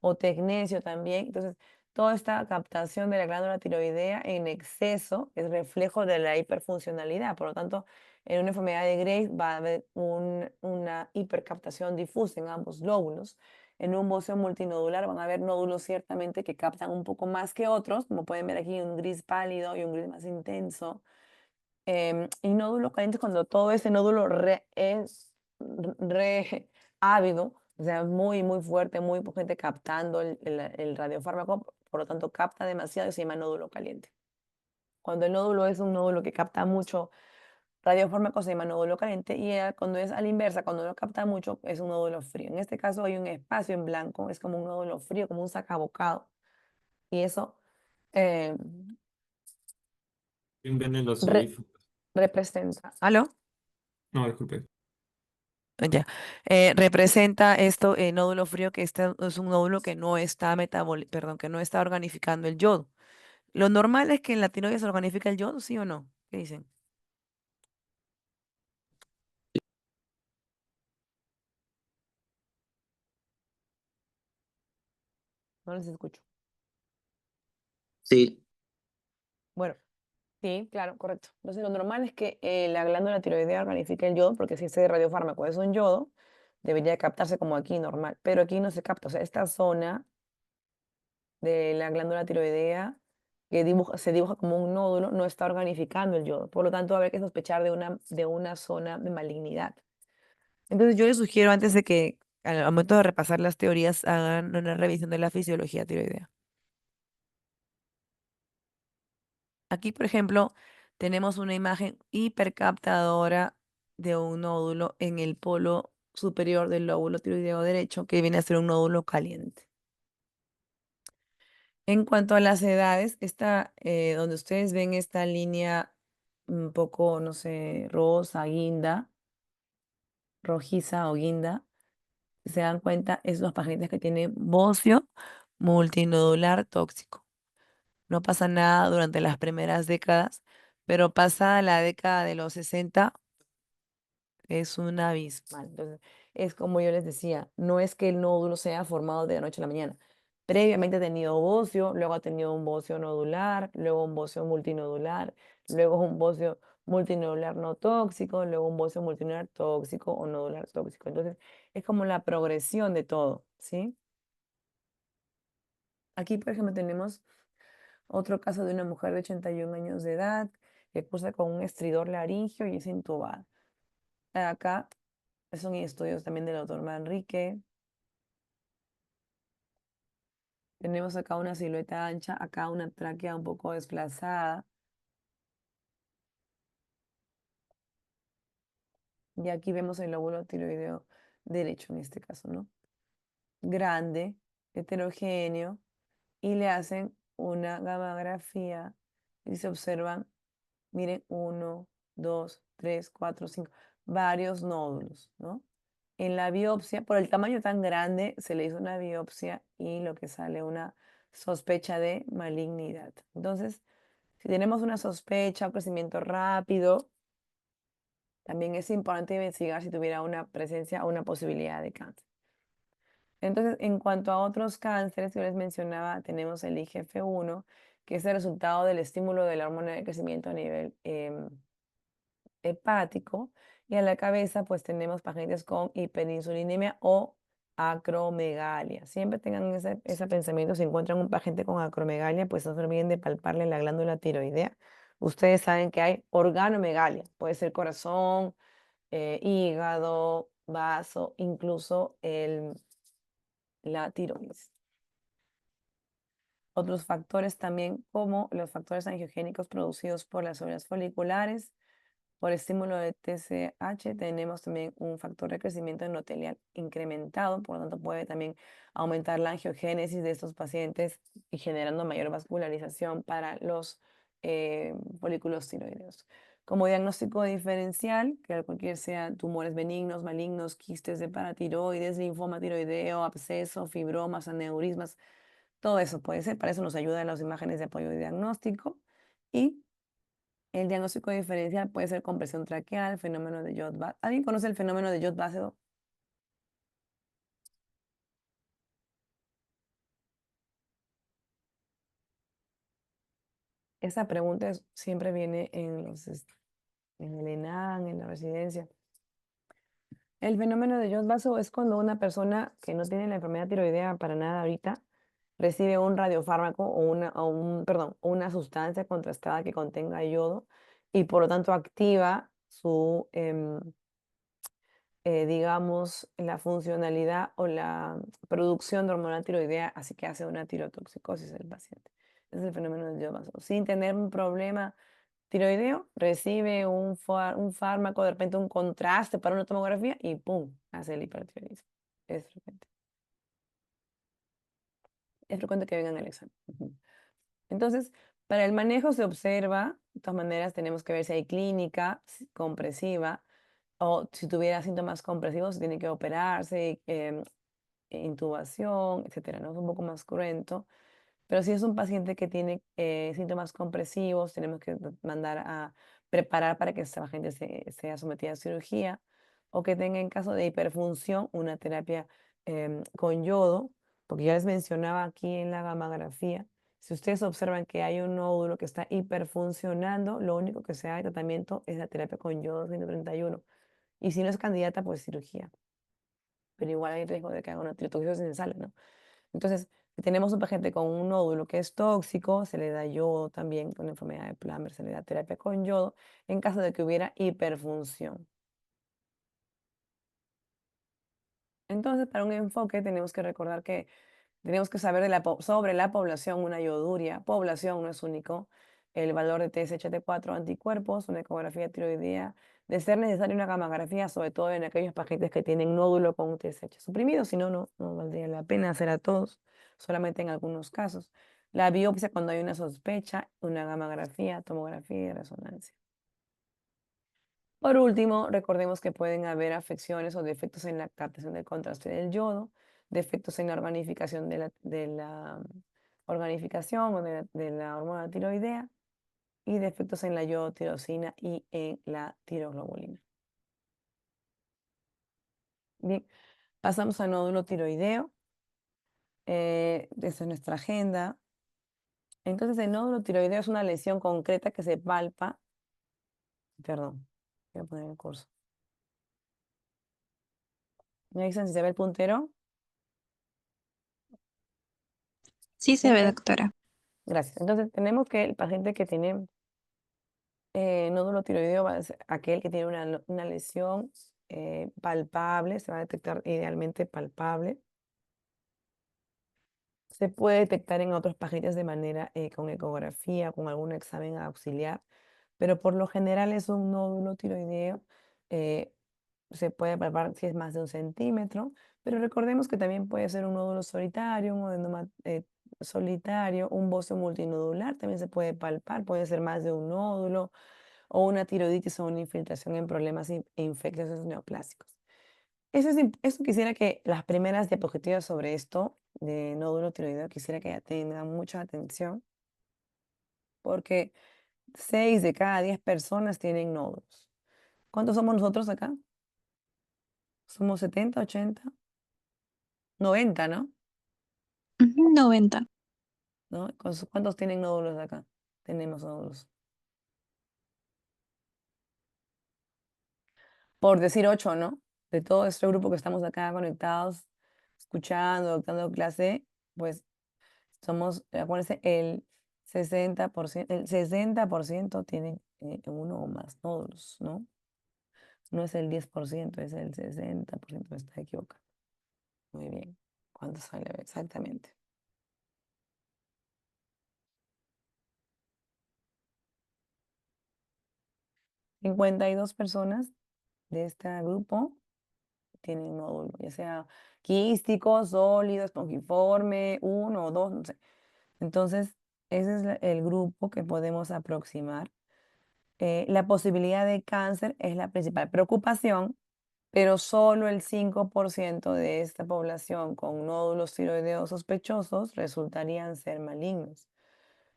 o tecnesio también. Entonces, toda esta captación de la glándula tiroidea en exceso es reflejo de la hiperfuncionalidad. Por lo tanto, en una enfermedad de Graves va a haber una hipercaptación difusa en ambos lóbulos. En un bocio multinodular van a haber nódulos ciertamente que captan un poco más que otros, como pueden ver aquí un gris pálido y un gris más intenso. Y nódulos calientes cuando todo ese nódulo es re ávido, O sea, es muy, muy fuerte, muy potente captando el radiofármaco, por lo tanto capta demasiado y se llama nódulo caliente. Cuando el nódulo es un nódulo que capta mucho radiofármaco se llama nódulo caliente y cuando es a la inversa, cuando no capta mucho, es un nódulo frío. En este caso hay un espacio en blanco, es como un nódulo frío, como un sacabocado. Y eso eh, ¿Quién vende los re- audífonos? representa. ¿Aló? No, disculpe. Ya. Representa esto, nódulo frío, que este es un nódulo que no está perdón, que no está organificando el yodo. Lo normal es que en la tiroides se organifica el yodo, ¿sí o no? ¿Qué dicen? No les escucho. Sí, Bueno, sí, claro, correcto. Entonces, lo normal es que la glándula tiroidea organifique el yodo, porque si ese radiofármaco es un yodo, debería captarse como aquí normal, pero aquí no se capta. O sea, esta zona de la glándula tiroidea que se dibuja como un nódulo, no está organificando el yodo. Por lo tanto, habrá que sospechar de una zona de malignidad. Entonces, yo les sugiero antes de que al momento de repasar las teorías hagan una revisión de la fisiología tiroidea. Aquí, por ejemplo, tenemos una imagen hipercaptadora de un nódulo en el polo superior del lóbulo tiroideo derecho, que viene a ser un nódulo caliente. En cuanto a las edades, donde ustedes ven esta línea un poco, no sé, rosa, guinda, rojiza o guinda, si se dan cuenta, es los pacientes que tienen bocio multinodular tóxico. No pasa nada durante las primeras décadas, pero pasada la década de los 60 es un abismal. Entonces, es como yo les decía, no es que el nódulo sea formado de la noche a la mañana. Previamente ha tenido bocio, luego ha tenido un bocio nodular, luego un bocio multinodular, luego un bocio multinodular no tóxico, luego un bocio multinodular tóxico o nodular tóxico. Entonces, es como la progresión de todo, ¿sí? Aquí, por ejemplo, tenemos otro caso de una mujer de 81 años de edad que cursa con un estridor laringio y es intubada. Acá son estudios también del doctor Manrique. Tenemos acá una silueta ancha, acá una tráquea un poco desplazada. Y aquí vemos el lóbulo tiroideo derecho en este caso, ¿no? Grande, heterogéneo, y le hacen una gamografía y se observan, miren, 1, 2, 3, 4, 5, varios nódulos, ¿no? En la biopsia, por el tamaño tan grande, se le hizo una biopsia y lo que sale una sospecha de malignidad. Entonces, si tenemos una sospecha o crecimiento rápido, también es importante investigar si tuviera una presencia o una posibilidad de cáncer. Entonces, en cuanto a otros cánceres que yo les mencionaba, tenemos el IGF-1, que es el resultado del estímulo de la hormona de crecimiento a nivel hepático. Y a la cabeza, pues tenemos pacientes con hiperinsulinemia o acromegalia. Siempre tengan ese pensamiento. Si encuentran un paciente con acromegalia, pues no se olviden de palparle la glándula tiroidea. Ustedes saben que hay organomegalia. Puede ser corazón, hígado, vaso, incluso la tiroides. Otros factores también, como los factores angiogénicos producidos por las células foliculares. Por estímulo de TSH tenemos también un factor de crecimiento endotelial incrementado, por lo tanto puede también aumentar la angiogénesis de estos pacientes y generando mayor vascularización para los folículos tiroideos. Como diagnóstico diferencial, que cualquier sea tumores benignos, malignos, quistes de paratiroides, linfoma tiroideo, absceso, fibromas, aneurismas, todo eso puede ser. Para eso nos ayudan las imágenes de apoyo diagnóstico. Y el diagnóstico diferencial puede ser compresión traqueal, fenómeno de Jod-Basedow. ¿Alguien conoce el fenómeno de Jod-Basedow? Esa pregunta siempre viene en el ENAM, en la residencia. El fenómeno de Jod-Basedow es cuando una persona que no tiene la enfermedad tiroidea para nada ahorita recibe un radiofármaco o una sustancia contrastada que contenga yodo y por lo tanto activa digamos, la funcionalidad o la producción de hormona tiroidea, así que hace una tirotoxicosis el paciente. Ese es el fenómeno del yodo más bajo. Sin tener un problema tiroideo, recibe un fármaco, de repente un contraste para una tomografía y ¡pum! Hace el hipertiroidismo. Es frecuente. Es frecuente que vengan al examen. Entonces, para el manejo se observa, de todas maneras tenemos que ver si hay clínica compresiva o si tuviera síntomas compresivos, tiene que operarse, intubación, etcétera, ¿no? Es un poco más cruento. Pero si es un paciente que tiene síntomas compresivos, tenemos que mandar a preparar para que esa paciente sea sometida a cirugía o que tenga en caso de hiperfunción una terapia con yodo, porque ya les mencionaba aquí en la gammagrafía, si ustedes observan que hay un nódulo que está hiperfuncionando, lo único que se da de tratamiento es la terapia con yodo 131. Y si no es candidata, pues cirugía. Pero igual hay riesgo de que haga una tirotoxicosis nasal, ¿no? Entonces, si tenemos un paciente con un nódulo que es tóxico, se le da yodo también con la enfermedad de Plummer, se le da terapia con yodo en caso de que hubiera hiperfunción. Entonces, para un enfoque tenemos que recordar que tenemos que saber sobre la población una ioduria. Población no es único. El valor de TSH-T4 anticuerpos, una ecografía tiroidea, de ser necesaria una gammagrafía, sobre todo en aquellos pacientes que tienen nódulo con TSH suprimido, si no, no valdría la pena hacer a todos, solamente en algunos casos. La biopsia cuando hay una sospecha, una gammagrafía, tomografía y resonancia. Por último, recordemos que pueden haber afecciones o defectos en la captación del contraste del yodo, defectos en la organificación organificación o de la hormona tiroidea y defectos en la yodotirosina y en la tiroglobulina. Bien, pasamos al nódulo tiroideo. Esta es nuestra agenda. Entonces, el nódulo tiroideo es una lesión concreta que se palpa. Perdón, voy a poner el curso. ¿Me dicen si se ve el puntero? Sí se ve, doctora. Gracias. Entonces, tenemos que el paciente que tiene nódulo tiroideo va a ser aquel que tiene una lesión palpable, se va a detectar idealmente palpable. Se puede detectar en otros pacientes de manera con ecografía, con algún examen auxiliar, pero por lo general es un nódulo tiroideo. Se puede palpar si es más de 1 centímetro, pero recordemos que también puede ser un nódulo solitario, un adenoma solitario, un bocio multinodular también se puede palpar, puede ser más de un nódulo, o una tiroiditis o una infiltración en problemas infecciosos neoplásicos. Eso quisiera que las primeras diapositivas sobre esto de nódulo tiroideo, quisiera que tengan mucha atención, porque 6 de cada 10 personas tienen nódulos. ¿Cuántos somos nosotros acá? ¿Somos 70, 80? 90, ¿no? 90. ¿No? ¿Cuántos tienen nódulos acá? Tenemos nódulos. Por decir 8, ¿no? De todo este grupo que estamos acá conectados, escuchando, dando clase, pues somos, acuérdense, el 60% tienen uno o más nódulos, ¿no? No es el 10%, es el 60%, está equivocado. Muy bien. ¿Cuántos hay? Exactamente. 52 personas de este grupo tienen nódulo, ya sea quístico, sólido, espongiforme, 1 o 2, no sé. Entonces, ese es el grupo que podemos aproximar. La posibilidad de cáncer es la principal preocupación, pero solo el 5% de esta población con nódulos tiroideos sospechosos resultarían ser malignos.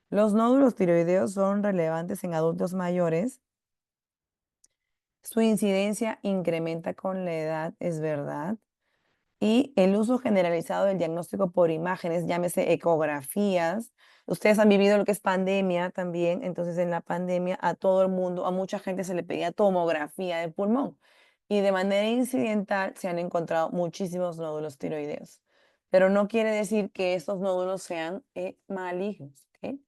Los nódulos tiroideos son relevantes en adultos mayores. Su incidencia incrementa con la edad, es verdad. Y el uso generalizado del diagnóstico por imágenes, llámese ecografías. Ustedes han vivido lo que es pandemia también, entonces en la pandemia a todo el mundo, a mucha gente se le pedía tomografía de pulmón y de manera incidental se han encontrado muchísimos nódulos tiroideos, pero no quiere decir que estos nódulos sean malignos, ¿ok?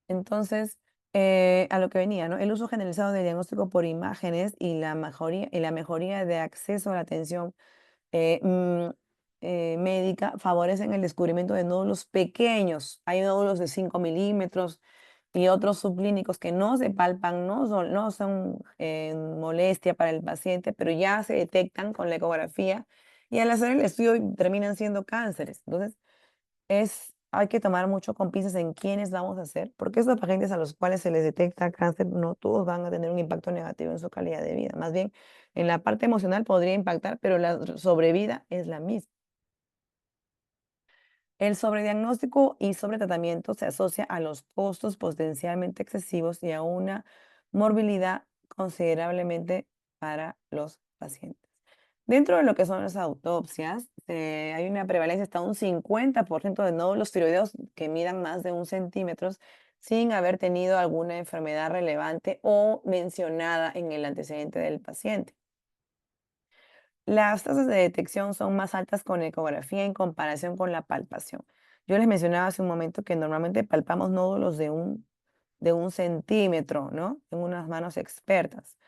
Entonces, a lo que venía, ¿no? El uso generalizado del diagnóstico por imágenes y la mejoría de acceso a la atención eh, mm, médica favorecen el descubrimiento de nódulos pequeños. Hay nódulos de 5 milímetros y otros subclínicos que no se palpan, no son molestia para el paciente, pero ya se detectan con la ecografía y al hacer el estudio terminan siendo cánceres. Entonces, hay que tomar mucho con pinzas en quiénes vamos a hacer, porque esos pacientes a los cuales se les detecta cáncer, no todos van a tener un impacto negativo en su calidad de vida. Más bien, en la parte emocional podría impactar, pero la sobrevida es la misma. El sobrediagnóstico y sobretratamiento se asocia a los costos potencialmente excesivos y a una morbilidad considerablemente para los pacientes. Dentro de lo que son las autopsias, hay una prevalencia hasta un 50% de nódulos tiroideos que midan más de 1 centímetro sin haber tenido alguna enfermedad relevante o mencionada en el antecedente del paciente. Las tasas de detección son más altas con ecografía en comparación con la palpación. Yo les mencionaba hace un momento que normalmente palpamos nódulos de un centímetro, ¿no? En unas manos expertas.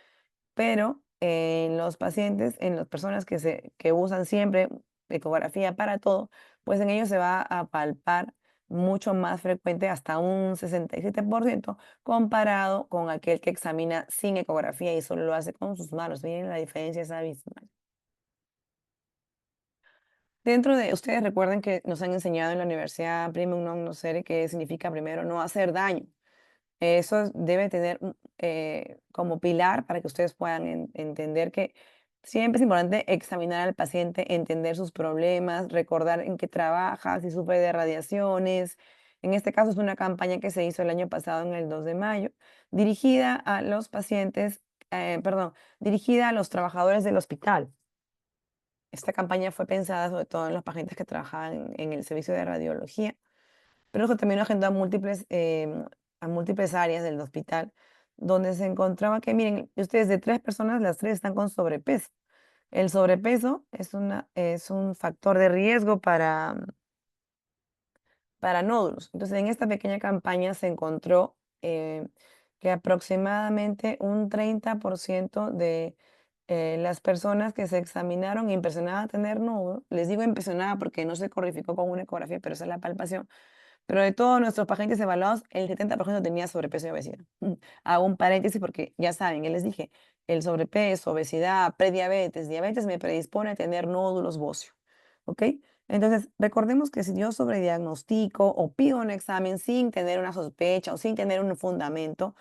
Pero en los pacientes, en las personas que usan siempre ecografía para todo, pues en ellos se va a palpar mucho más frecuente, hasta un 67%, comparado con aquel que examina sin ecografía y solo lo hace con sus manos. Miren, la diferencia es abismal. Dentro de ustedes recuerden que nos han enseñado en la universidad primum non nocere, que significa primero no hacer daño. Eso debe tener como pilar para que ustedes puedan entender que siempre es importante examinar al paciente, entender sus problemas, recordar en qué trabaja, si sufre de radiaciones. En este caso es una campaña que se hizo el año pasado, en el 2 de mayo, dirigida a los pacientes, perdón, dirigida a los trabajadores del hospital. Esta campaña fue pensada sobre todo en los pacientes que trabajaban en el servicio de radiología, pero eso también lo agendó a múltiples áreas del hospital, donde se encontraba que, miren, ustedes de 3 personas, las 3 están con sobrepeso. El sobrepeso es un factor de riesgo para nódulos. Entonces, en esta pequeña campaña se encontró que aproximadamente un 30% de las personas que se examinaron impresionaban a tener nódulos. Les digo impresionada porque no se corrificó con una ecografía, pero esa es la palpación. Pero de todos nuestros pacientes evaluados, el 70% tenía sobrepeso y obesidad. Hago un paréntesis porque ya saben, ya les dije, el sobrepeso, obesidad, prediabetes, diabetes me predispone a tener nódulos óseos. ¿Ok? Entonces, recordemos que si yo sobrediagnostico o pido un examen sin tener una sospecha o sin tener un fundamento,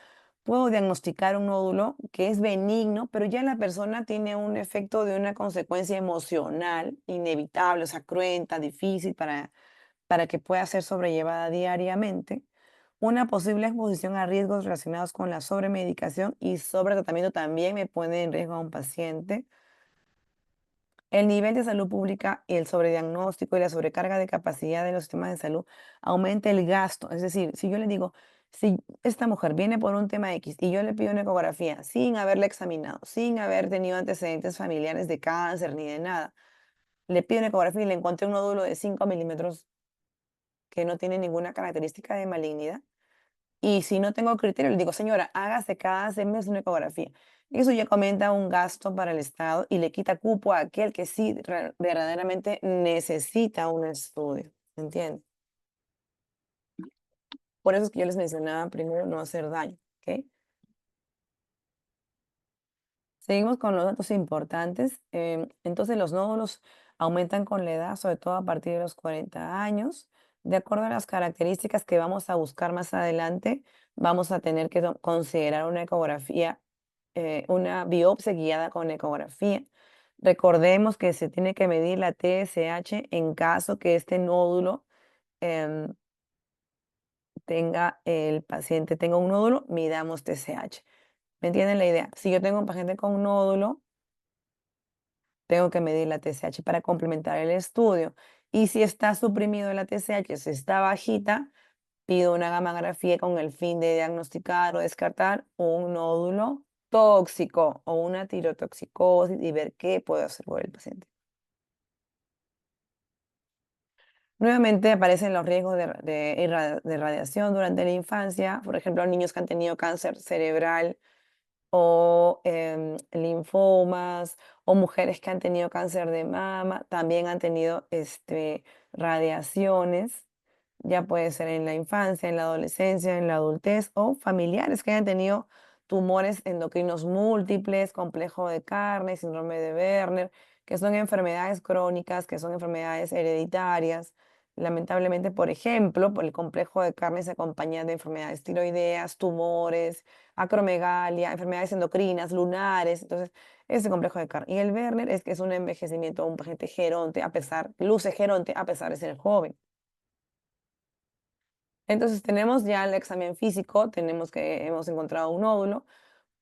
puedo diagnosticar un nódulo que es benigno, pero ya la persona tiene un efecto de una consecuencia emocional inevitable, o sea, cruenta, difícil para que pueda ser sobrellevada diariamente. Una posible exposición a riesgos relacionados con la sobremedicación y sobretratamiento también me pone en riesgo a un paciente. El nivel de salud pública y el sobrediagnóstico y la sobrecarga de capacidad de los sistemas de salud aumenta el gasto. Es decir, si yo le digo, si esta mujer viene por un tema X y yo le pido una ecografía sin haberla examinado, sin haber tenido antecedentes familiares de cáncer ni de nada, le pido una ecografía y le encontré un nódulo de 5 milímetros que no tiene ninguna característica de malignidad. Y si no tengo criterio, le digo, señora, hágase cada 6 meses una ecografía. Eso ya comenta un gasto para el Estado y le quita cupo a aquel que sí verdaderamente necesita un estudio. ¿Entiende? Por eso es que yo les mencionaba primero no hacer daño. ¿Ok? Seguimos con los datos importantes. Entonces, los nódulos aumentan con la edad, sobre todo a partir de los 40 años. De acuerdo a las características que vamos a buscar más adelante, vamos a tener que considerar una ecografía, una biopsia guiada con ecografía. Recordemos que se tiene que medir la TSH en caso que este nódulo em, el paciente tenga un nódulo, midamos TSH. ¿Me entienden la idea? Si yo tengo un paciente con un nódulo, tengo que medir la TSH para complementar el estudio. Y si está suprimido la TSH, si está bajita, pido una gammagrafía con el fin de diagnosticar o descartar un nódulo tóxico o una tirotoxicosis y ver qué puedo hacer por el paciente. Nuevamente aparecen los riesgos de radiación durante la infancia, por ejemplo, niños que han tenido cáncer cerebral o linfomas, o mujeres que han tenido cáncer de mama, también han tenido radiaciones, ya puede ser en la infancia, en la adolescencia, en la adultez, o familiares que hayan tenido tumores endocrinos múltiples, complejo de carne, síndrome de Werner, que son enfermedades crónicas, que son enfermedades hereditarias. Lamentablemente, por ejemplo, por el complejo de carne se acompaña de enfermedades tiroideas, tumores, acromegalia, enfermedades endocrinas, lunares, entonces ese complejo de carne. Y el Werner es que es un envejecimiento, un paciente geronte, luce geronte a pesar de ser joven. Entonces tenemos ya el examen físico, tenemos que hemos encontrado un nódulo,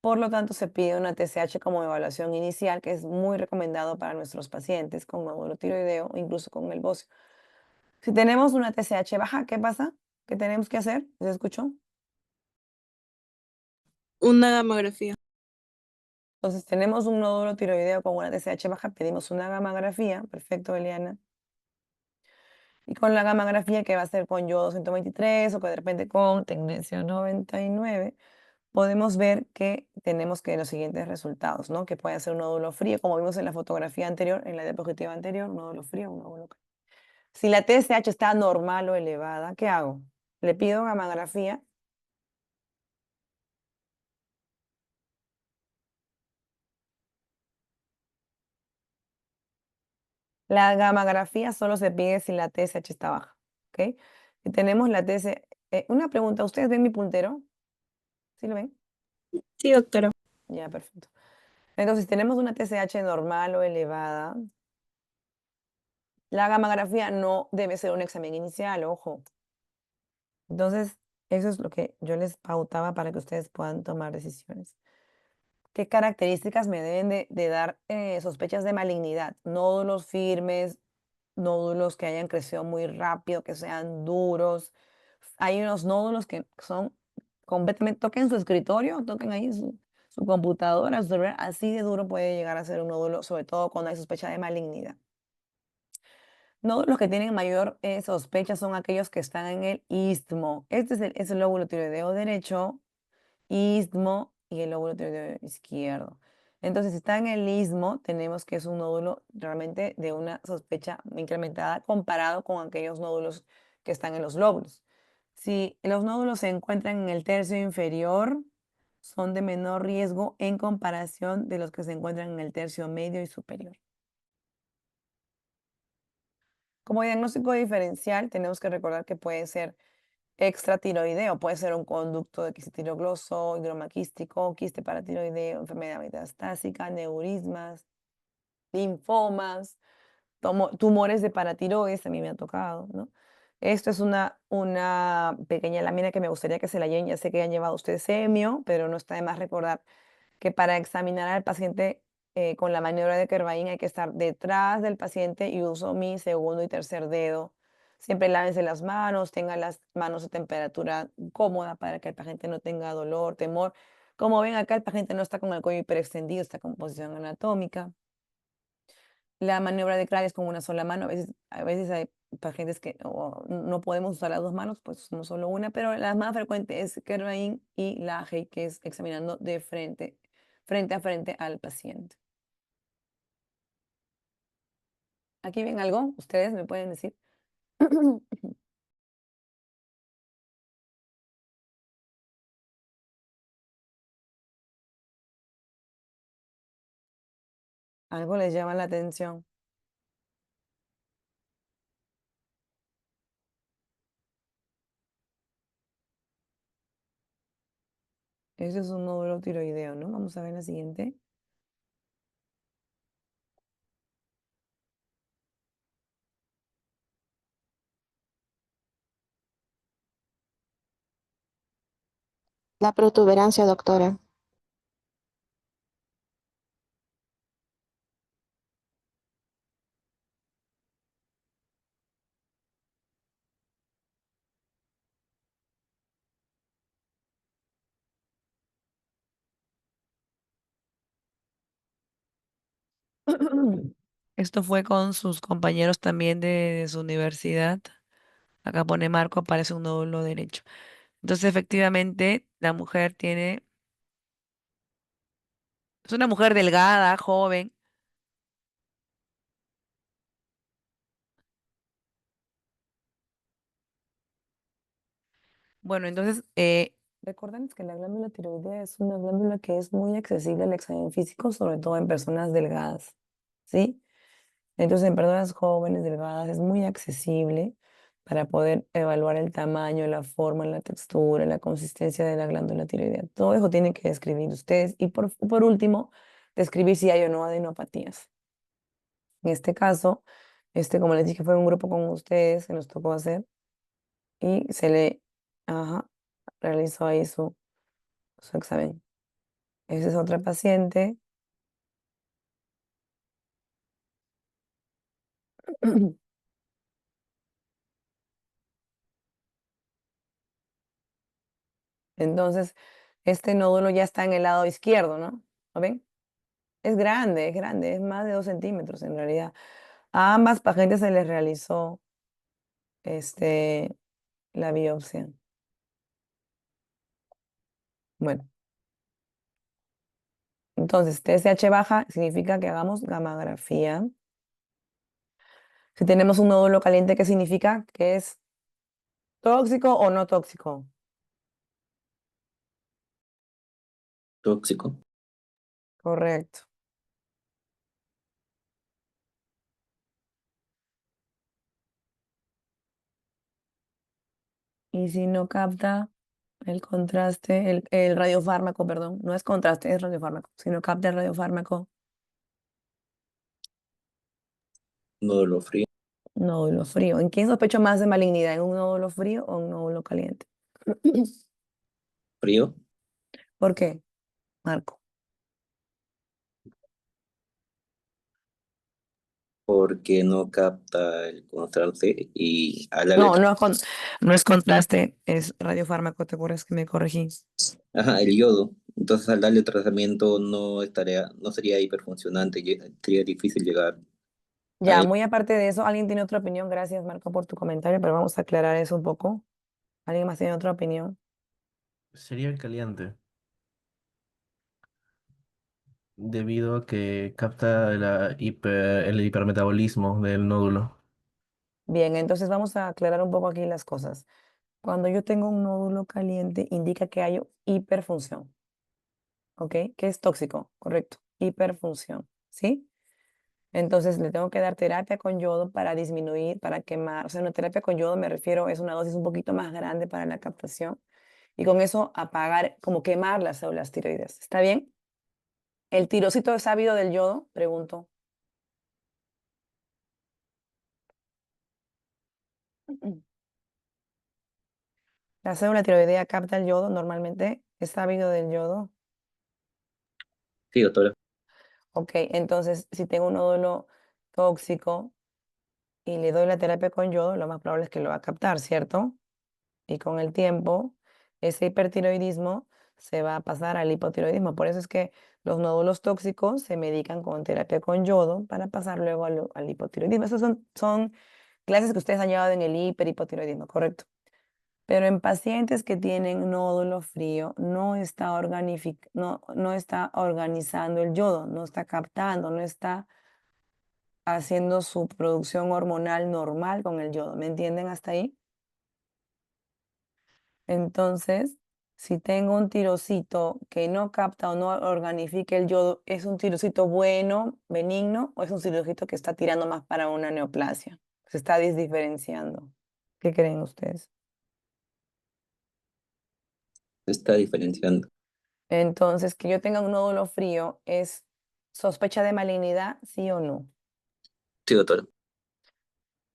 por lo tanto se pide una TSH como evaluación inicial, que es muy recomendado para nuestros pacientes con nódulo tiroideo, incluso con el bocio. Si tenemos una TSH baja, ¿qué pasa? ¿Qué tenemos que hacer? ¿Se escuchó? Una gamografía. Entonces tenemos un nódulo tiroideo con una TSH baja, pedimos una gamografía, perfecto, Eliana. Y con la gamografía que va a ser con yodo 123 o que de repente con tecnecio 99, podemos ver que tenemos que los siguientes resultados, ¿no? Que puede ser un nódulo frío, como vimos en la fotografía anterior, en la diapositiva anterior, un nódulo frío, un nódulo caliente. Si la TSH está normal o elevada, ¿qué hago? Le pido gamografía. La gamografía solo se pide si la TSH está baja, ¿ok? Si tenemos la TSH... una pregunta, ¿ustedes ven mi puntero? ¿Sí lo ven? Sí, doctora. Ya, perfecto. Entonces, si tenemos una TSH normal o elevada, la gamografía no debe ser un examen inicial, ojo. Entonces, eso es lo que yo les pautaba para que ustedes puedan tomar decisiones. ¿Qué características me deben de dar sospechas de malignidad? Nódulos firmes, nódulos que hayan crecido muy rápido, que sean duros. Hay unos nódulos que son completamente, toquen su escritorio, toquen ahí su computadora, su celular, así de duro puede llegar a ser un nódulo, sobre todo cuando hay sospecha de malignidad. Nódulos que tienen mayor sospecha son aquellos que están en el istmo. Este es el lóbulo tiroideo derecho, istmo y el lóbulo tiroideo izquierdo. Entonces, si está en el istmo, tenemos que es un nódulo realmente de una sospecha incrementada comparado con aquellos nódulos que están en los lóbulos. Si los nódulos se encuentran en el tercio inferior, son de menor riesgo en comparación de los que se encuentran en el tercio medio y superior. Como diagnóstico diferencial, tenemos que recordar que puede ser extratiroideo, puede ser un conducto de quisitiroglosio, hidromaquístico, quiste paratiroideo, enfermedad metastásica, neurismas, linfomas, tumores de paratiroides, a mí me ha tocado, ¿no? Esto es una pequeña lámina que me gustaría que se la lleven. Ya sé que han llevado ustedes semio, pero no está de más recordar que para examinar al paciente con la maniobra de Kervain hay que estar detrás del paciente y uso mi segundo y tercer dedo. Siempre lávense las manos, tengan las manos a temperatura cómoda para que el paciente no tenga dolor, temor. Como ven acá, el paciente no está con el cuello hiperextendido, está con posición anatómica. La maniobra de Crowley es con una sola mano. A veces hay pacientes que no podemos usar las dos manos, pues usamos solo una, pero la más frecuente es Kervain y la que es examinando de frente a frente al paciente. ¿Aquí ven algo? ¿Ustedes me pueden decir? ¿Algo les llama la atención? Ese es un nódulo tiroideo, ¿no? Vamos a ver la siguiente. La protuberancia, doctora. Esto fue con sus compañeros también de su universidad. Acá pone Marco, aparece un nódulo derecho. Entonces, efectivamente, la mujer es una mujer delgada, joven. Bueno, entonces, recordemos que la glándula tiroidea es una glándula que es muy accesible al examen físico, sobre todo en personas delgadas, ¿sí? Entonces, en personas jóvenes, delgadas, es muy accesible para poder evaluar el tamaño, la forma, la textura, la consistencia de la glándula tiroidea. Todo eso tienen que describir ustedes. Y por último, describir si hay o no adenopatías. En este caso, como les dije, fue un grupo con ustedes que nos tocó hacer y se le ajá, realizó ahí su examen. Esa es otra paciente. Entonces, este nódulo ya está en el lado izquierdo, ¿no? ¿Lo ven? Es grande, es más de 2 centímetros en realidad. A ambas pacientes se les realizó la biopsia. Bueno, entonces TSH baja significa que hagamos gammagrafía. Si tenemos un nódulo caliente, ¿qué significa? Que es tóxico o no tóxico. Tóxico. Correcto. Y si no capta el contraste, el radiofármaco, perdón, no es contraste, es radiofármaco. Si no capta el radiofármaco, Nódulo frío. nódulo frío. ¿En quién sospecho más de malignidad? ¿En un nódulo frío o un nódulo caliente? Frío. ¿Por qué, Marco? Porque no capta el contraste y al darle, No, no es contraste, es radiofármaco, ¿te acuerdas que me corregí? ajá, el yodo. Entonces al darle tratamiento no sería hiperfuncionante, sería difícil llegar a Ya, él. muy aparte de eso, ¿alguien tiene otra opinión? Gracias, Marco, por tu comentario, pero vamos a aclarar eso un poco. ¿Alguien más tiene otra opinión? Sería el caliente, debido a que capta el hipermetabolismo del nódulo. Bien, entonces vamos a aclarar un poco aquí las cosas. Cuando yo tengo un nódulo caliente, indica que hay hiperfunción, ¿ok? Que es tóxico, correcto. Hiperfunción, ¿sí? Entonces le tengo que dar terapia con yodo para disminuir, para quemar. O sea, una terapia con yodo me refiero, es una dosis un poquito más grande para la captación. Y con eso apagar, como quemar las células tiroides. ¿Está bien? ¿El tirocito es sabido del yodo? Pregunto. La célula tiroidea capta el yodo normalmente. ¿Es sabido del yodo? Sí, doctora. Ok, entonces si tengo un nódulo tóxico y le doy la terapia con yodo, lo más probable es que lo va a captar, ¿cierto? Y con el tiempo, ese hipertiroidismo se va a pasar al hipotiroidismo. Por eso es que los nódulos tóxicos se medican con terapia con yodo para pasar luego al hipotiroidismo. Esas son clases que ustedes han llevado en el hiperhipotiroidismo, ¿correcto? Pero en pacientes que tienen nódulo frío, no está organizando el yodo, no está captando, no está haciendo su producción hormonal normal con el yodo. ¿Me entienden hasta ahí? Entonces, si tengo un tirocito que no capta o no organifica el yodo, ¿es un tirocito bueno, benigno, o es un tirocito que está tirando más para una neoplasia? Se está diferenciando. ¿Qué creen ustedes? Se está diferenciando. Entonces, que yo tenga un nódulo frío, ¿es sospecha de malignidad, sí o no? Sí, doctora.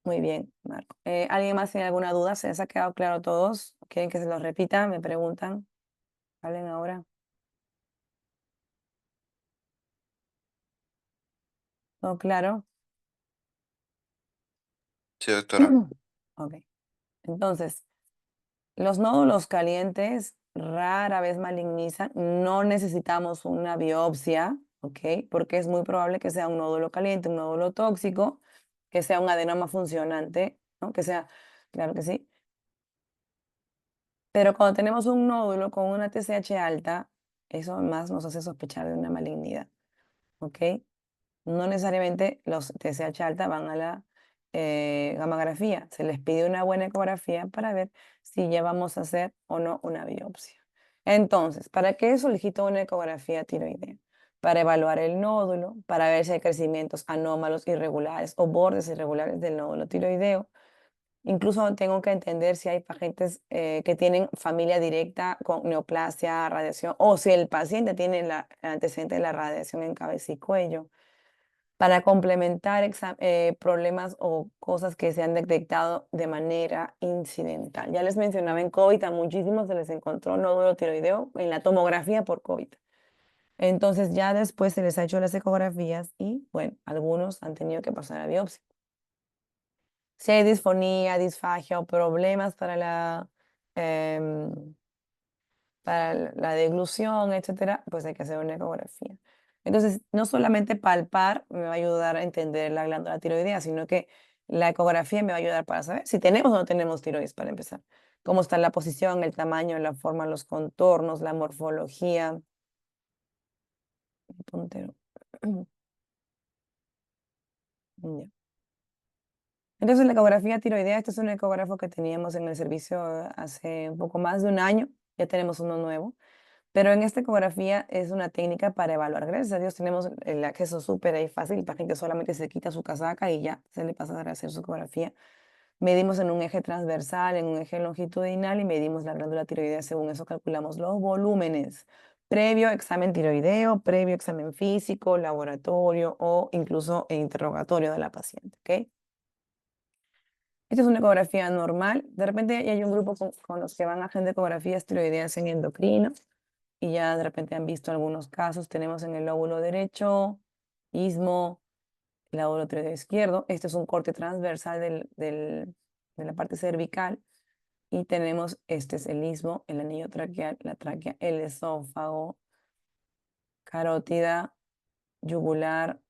Muy bien, Marco. ¿Alguien más tiene alguna duda? ¿Se les ha quedado claro a todos? ¿Quieren que se los repita? ¿Me preguntan? Hablen ahora. ¿Todo claro? Sí, doctora. Ok. Entonces, los nódulos calientes rara vez malignizan. No necesitamos una biopsia, ¿ok? Porque es muy probable que sea un nódulo caliente, un nódulo tóxico, que sea un adenoma funcionante, ¿no? Que sea, claro que sí. Pero cuando tenemos un nódulo con una TSH alta, eso más nos hace sospechar de una malignidad, ¿ok? No necesariamente los TSH alta van a la gammagrafía. Se les pide una buena ecografía para ver si ya vamos a hacer o no una biopsia. Entonces, ¿para qué solicito una ecografía tiroidea? Para evaluar el nódulo, para ver si hay crecimientos anómalos irregulares o bordes irregulares del nódulo tiroideo. Incluso tengo que entender si hay pacientes que tienen familia directa con neoplasia, radiación, o si el paciente tiene el antecedente de la radiación en cabeza y cuello, para complementar problemas o cosas que se han detectado de manera incidental. Ya les mencionaba, en COVID a muchísimos se les encontró nódulo tiroideo en la tomografía por COVID. Entonces ya después se les ha hecho las ecografías y, bueno, algunos han tenido que pasar a biopsia. Si hay disfonía, disfagia o problemas para la deglución, etcétera, pues hay que hacer una ecografía. Entonces, no solamente palpar me va a ayudar a entender la glándula tiroidea, sino que la ecografía me va a ayudar para saber si tenemos o no tenemos tiroides, para empezar. Cómo está la posición, el tamaño, la forma, los contornos, la morfología. El puntero. Ya. Entonces, la ecografía tiroidea, este es un ecógrafo que teníamos en el servicio hace un poco más de un año, ya tenemos uno nuevo, pero en esta ecografía es una técnica para evaluar. Gracias a Dios tenemos el acceso súper ahí fácil, la gente solamente se quita su casaca y ya se le pasa a hacer su ecografía. Medimos en un eje transversal, en un eje longitudinal y medimos la glándula tiroidea, según eso calculamos los volúmenes. Previo examen tiroideo, previo examen físico, laboratorio o incluso interrogatorio de la paciente, ¿ok? Esta es una ecografía normal. De repente hay un grupo con los que van a hacer ecografías tiroideas en endocrino y ya de repente han visto algunos casos. Tenemos en el lóbulo derecho, istmo, el lóbulo tiroideo izquierdo. Este es un corte transversal de la parte cervical. Y tenemos, este es el istmo, el anillo traqueal, la tráquea, el esófago, carótida, yugular,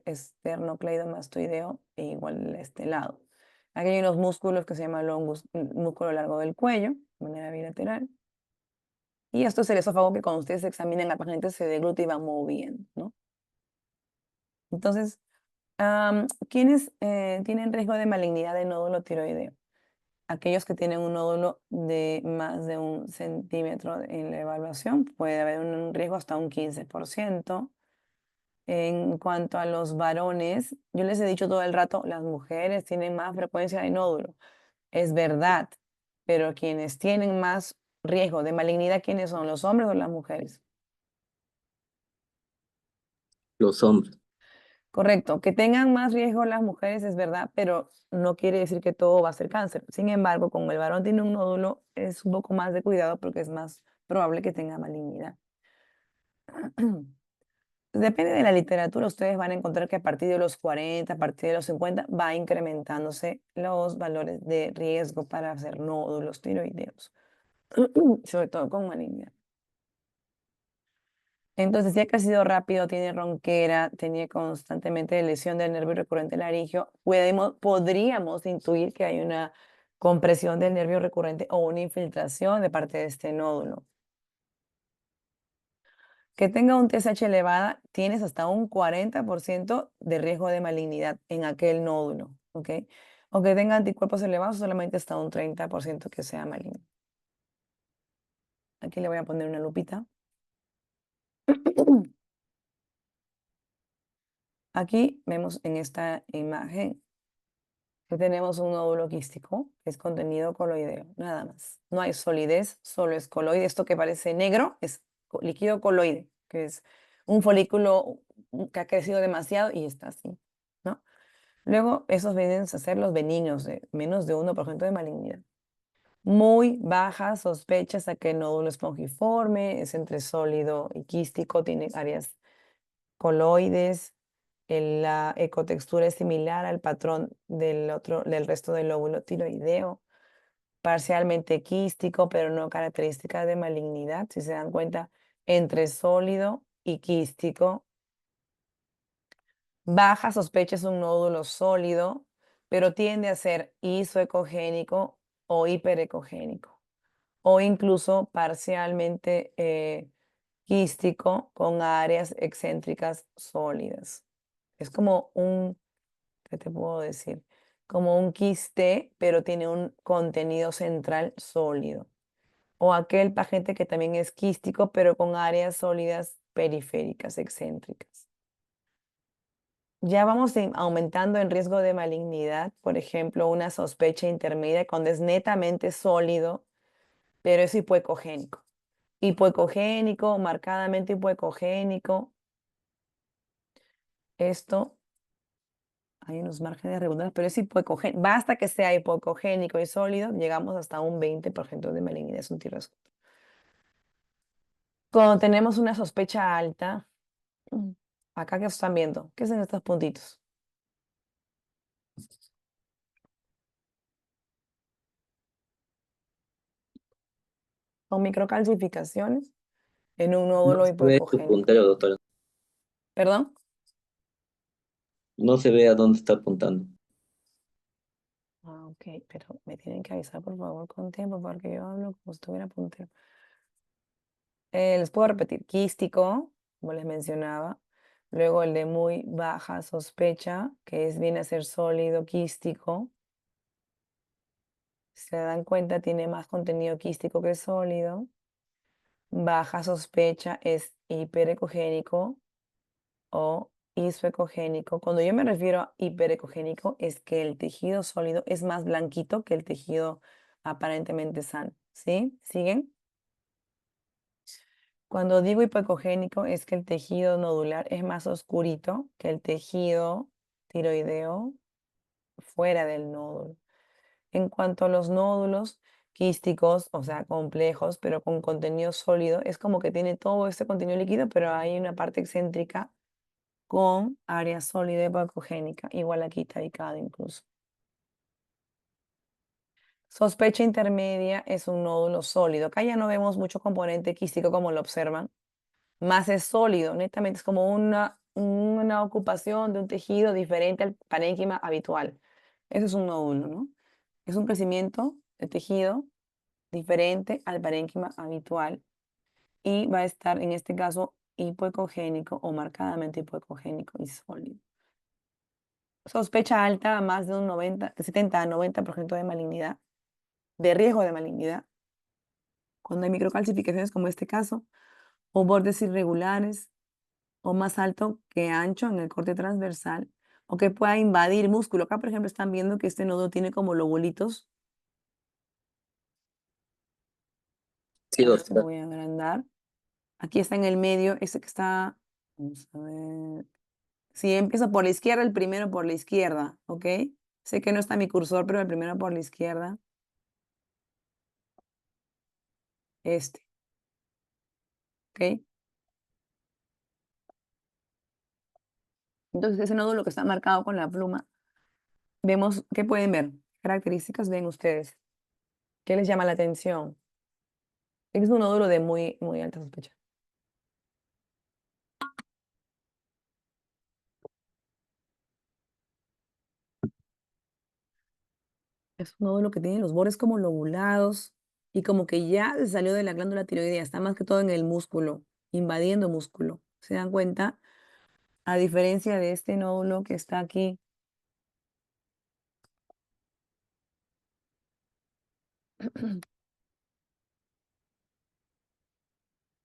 esternocleidomastoideo e igual este lado. Aquí hay unos músculos que se llaman longus, músculo largo del cuello, de manera bilateral. Y esto es el esófago que cuando ustedes examinan la paciente se degluta y va moviendo, ¿no? Entonces, ¿quiénes tienen riesgo de malignidad de nódulo tiroideo? Aquellos que tienen un nódulo de más de 1 centímetro en la evaluación, puede haber un riesgo hasta un 15%. En cuanto a los varones, yo les he dicho todo el rato, las mujeres tienen más frecuencia de nódulo. Es verdad, pero quienes tienen más riesgo de malignidad, ¿quiénes son? ¿Los hombres o las mujeres? Los hombres. Correcto, que tengan más riesgo las mujeres es verdad, pero no quiere decir que todo va a ser cáncer. Sin embargo, como el varón tiene un nódulo, es un poco más de cuidado porque es más probable que tenga malignidad. Depende de la literatura, ustedes van a encontrar que a partir de los 40, a partir de los 50, va incrementándose los valores de riesgo para hacer nódulos tiroideos, sobre todo con malignidad. Entonces, si ha crecido rápido, tiene ronquera, tiene constantemente lesión del nervio recurrente laringio, podríamos intuir que hay una compresión del nervio recurrente o una infiltración de parte de este nódulo. Que tenga un TSH elevada, tienes hasta un 40% de riesgo de malignidad en aquel nódulo, ¿ok? O que tenga anticuerpos elevados, solamente hasta un 30% que sea maligno. Aquí le voy a poner una lupita. Aquí vemos en esta imagen que tenemos un nódulo quístico, que es contenido coloideo, nada más. No hay solidez, solo es coloide. Esto que parece negro es líquido coloide, que es un folículo que ha crecido demasiado y está así, ¿no? Luego, esos vienen a ser los benignos, de menos de 1% de malignidad. Muy bajas sospechas a que el nódulo espongiforme, es entre sólido y quístico, tiene áreas coloides. La ecotextura es similar al patrón del resto del lóbulo tiroideo, parcialmente quístico, pero no característica de malignidad. Si se dan cuenta, entre sólido y quístico Baja sospecha es un nódulo sólido, pero tiende a ser isoecogénico o hiperecogénico, o incluso parcialmente quístico con áreas excéntricas sólidas. Es como un, ¿qué te puedo decir? Como un quiste, pero tiene un contenido central sólido. O aquel paciente que también es quístico, pero con áreas sólidas periféricas, excéntricas. Ya vamos aumentando en riesgo de malignidad, por ejemplo, una sospecha intermedia cuando es netamente sólido, pero es hipoecogénico. Hipoecogénico, marcadamente hipoecogénico. Esto, hay unos márgenes redundantes, pero es hipoecogénico. Basta que sea hipoecogénico y sólido, llegamos hasta un 20% de malignidad, es un T-receptor. Cuando tenemos una sospecha alta, acá que están viendo, ¿qué son estos puntitos? Son microcalcificaciones en un nódulo No se ve tu hipoecogénico. puntero, doctora. ¿Perdón? No se ve a dónde está apuntando. Ah, ok, pero me tienen que avisar por favor con tiempo porque yo hablo como si estuviera puntero. Les puedo repetir, quístico, como les mencionaba. Luego el de muy baja sospecha, que viene a ser sólido quístico. Si se dan cuenta, tiene más contenido quístico que sólido. Baja sospecha es hiperecogénico o isoecogénico. Cuando yo me refiero a hiperecogénico, es que el tejido sólido es más blanquito que el tejido aparentemente sano. ¿Sí? ¿Siguen? Cuando digo hipoecogénico es que el tejido nodular es más oscurito que el tejido tiroideo fuera del nódulo. En cuanto a los nódulos quísticos, o sea, complejos, pero con contenido sólido, es como que tiene todo este contenido líquido, pero hay una parte excéntrica con área sólida hipoecogénica, igual aquí taicada incluso. Sospecha intermedia es un nódulo sólido. Acá ya no vemos mucho componente quístico como lo observan. Más es sólido, netamente es como una ocupación de un tejido diferente al parénquima habitual. Eso es un nódulo, ¿no? Es un crecimiento de tejido diferente al parénquima habitual y va a estar, en este caso, hipoecogénico o marcadamente hipoecogénico y sólido. Sospecha alta, más de un 70 a 90% de malignidad, de riesgo de malignidad, cuando hay microcalcificaciones como este caso, o bordes irregulares, o más alto que ancho en el corte transversal, o que pueda invadir músculo. Acá, por ejemplo, están viendo que este nodo tiene como lobulitos. Sí, Lo doctora. voy a agrandar. Aquí está en el medio, ese que está, vamos a ver. Sí, empiezo por la izquierda, el primero por la izquierda, ¿ok? Sé que no está mi cursor, pero el primero por la izquierda. Este, ¿ok? Entonces, ese nódulo que está marcado con la pluma, vemos, ¿qué pueden ver? Características ven ustedes. ¿Qué les llama la atención? Es un nódulo de muy, muy alta sospecha. Es un nódulo que tiene los bordes como lobulados y como que ya se salió de la glándula tiroidea, está más que todo en el músculo, invadiendo músculo. ¿Se dan cuenta? A diferencia de este nódulo que está aquí,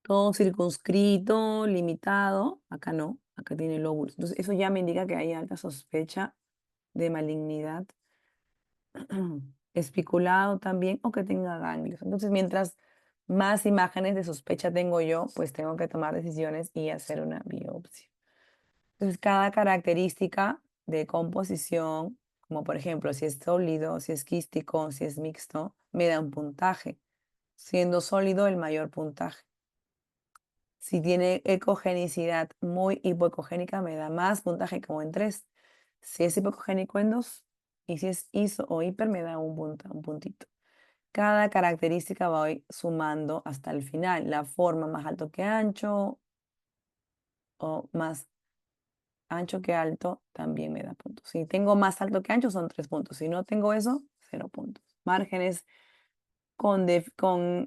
todo circunscrito, limitado, acá no, acá tiene lóbulos. Entonces, eso ya me indica que hay alta sospecha de malignidad, espiculado también, o que tenga ganglios. Entonces, mientras más imágenes de sospecha tengo yo, pues tengo que tomar decisiones y hacer una biopsia. Entonces, cada característica de composición, como por ejemplo, si es sólido, si es quístico, si es mixto, me da un puntaje, siendo sólido el mayor puntaje. Si tiene ecogenicidad muy hipoecogénica, me da más puntaje como en 3. Si es hipocogénico en 2. Y si es iso o hiper, me da un puntito. Cada característica voy sumando hasta el final. La forma más alto que ancho o más ancho que alto, también me da puntos. Si tengo más alto que ancho, son 3 puntos. Si no tengo eso, 0 puntos. Márgenes con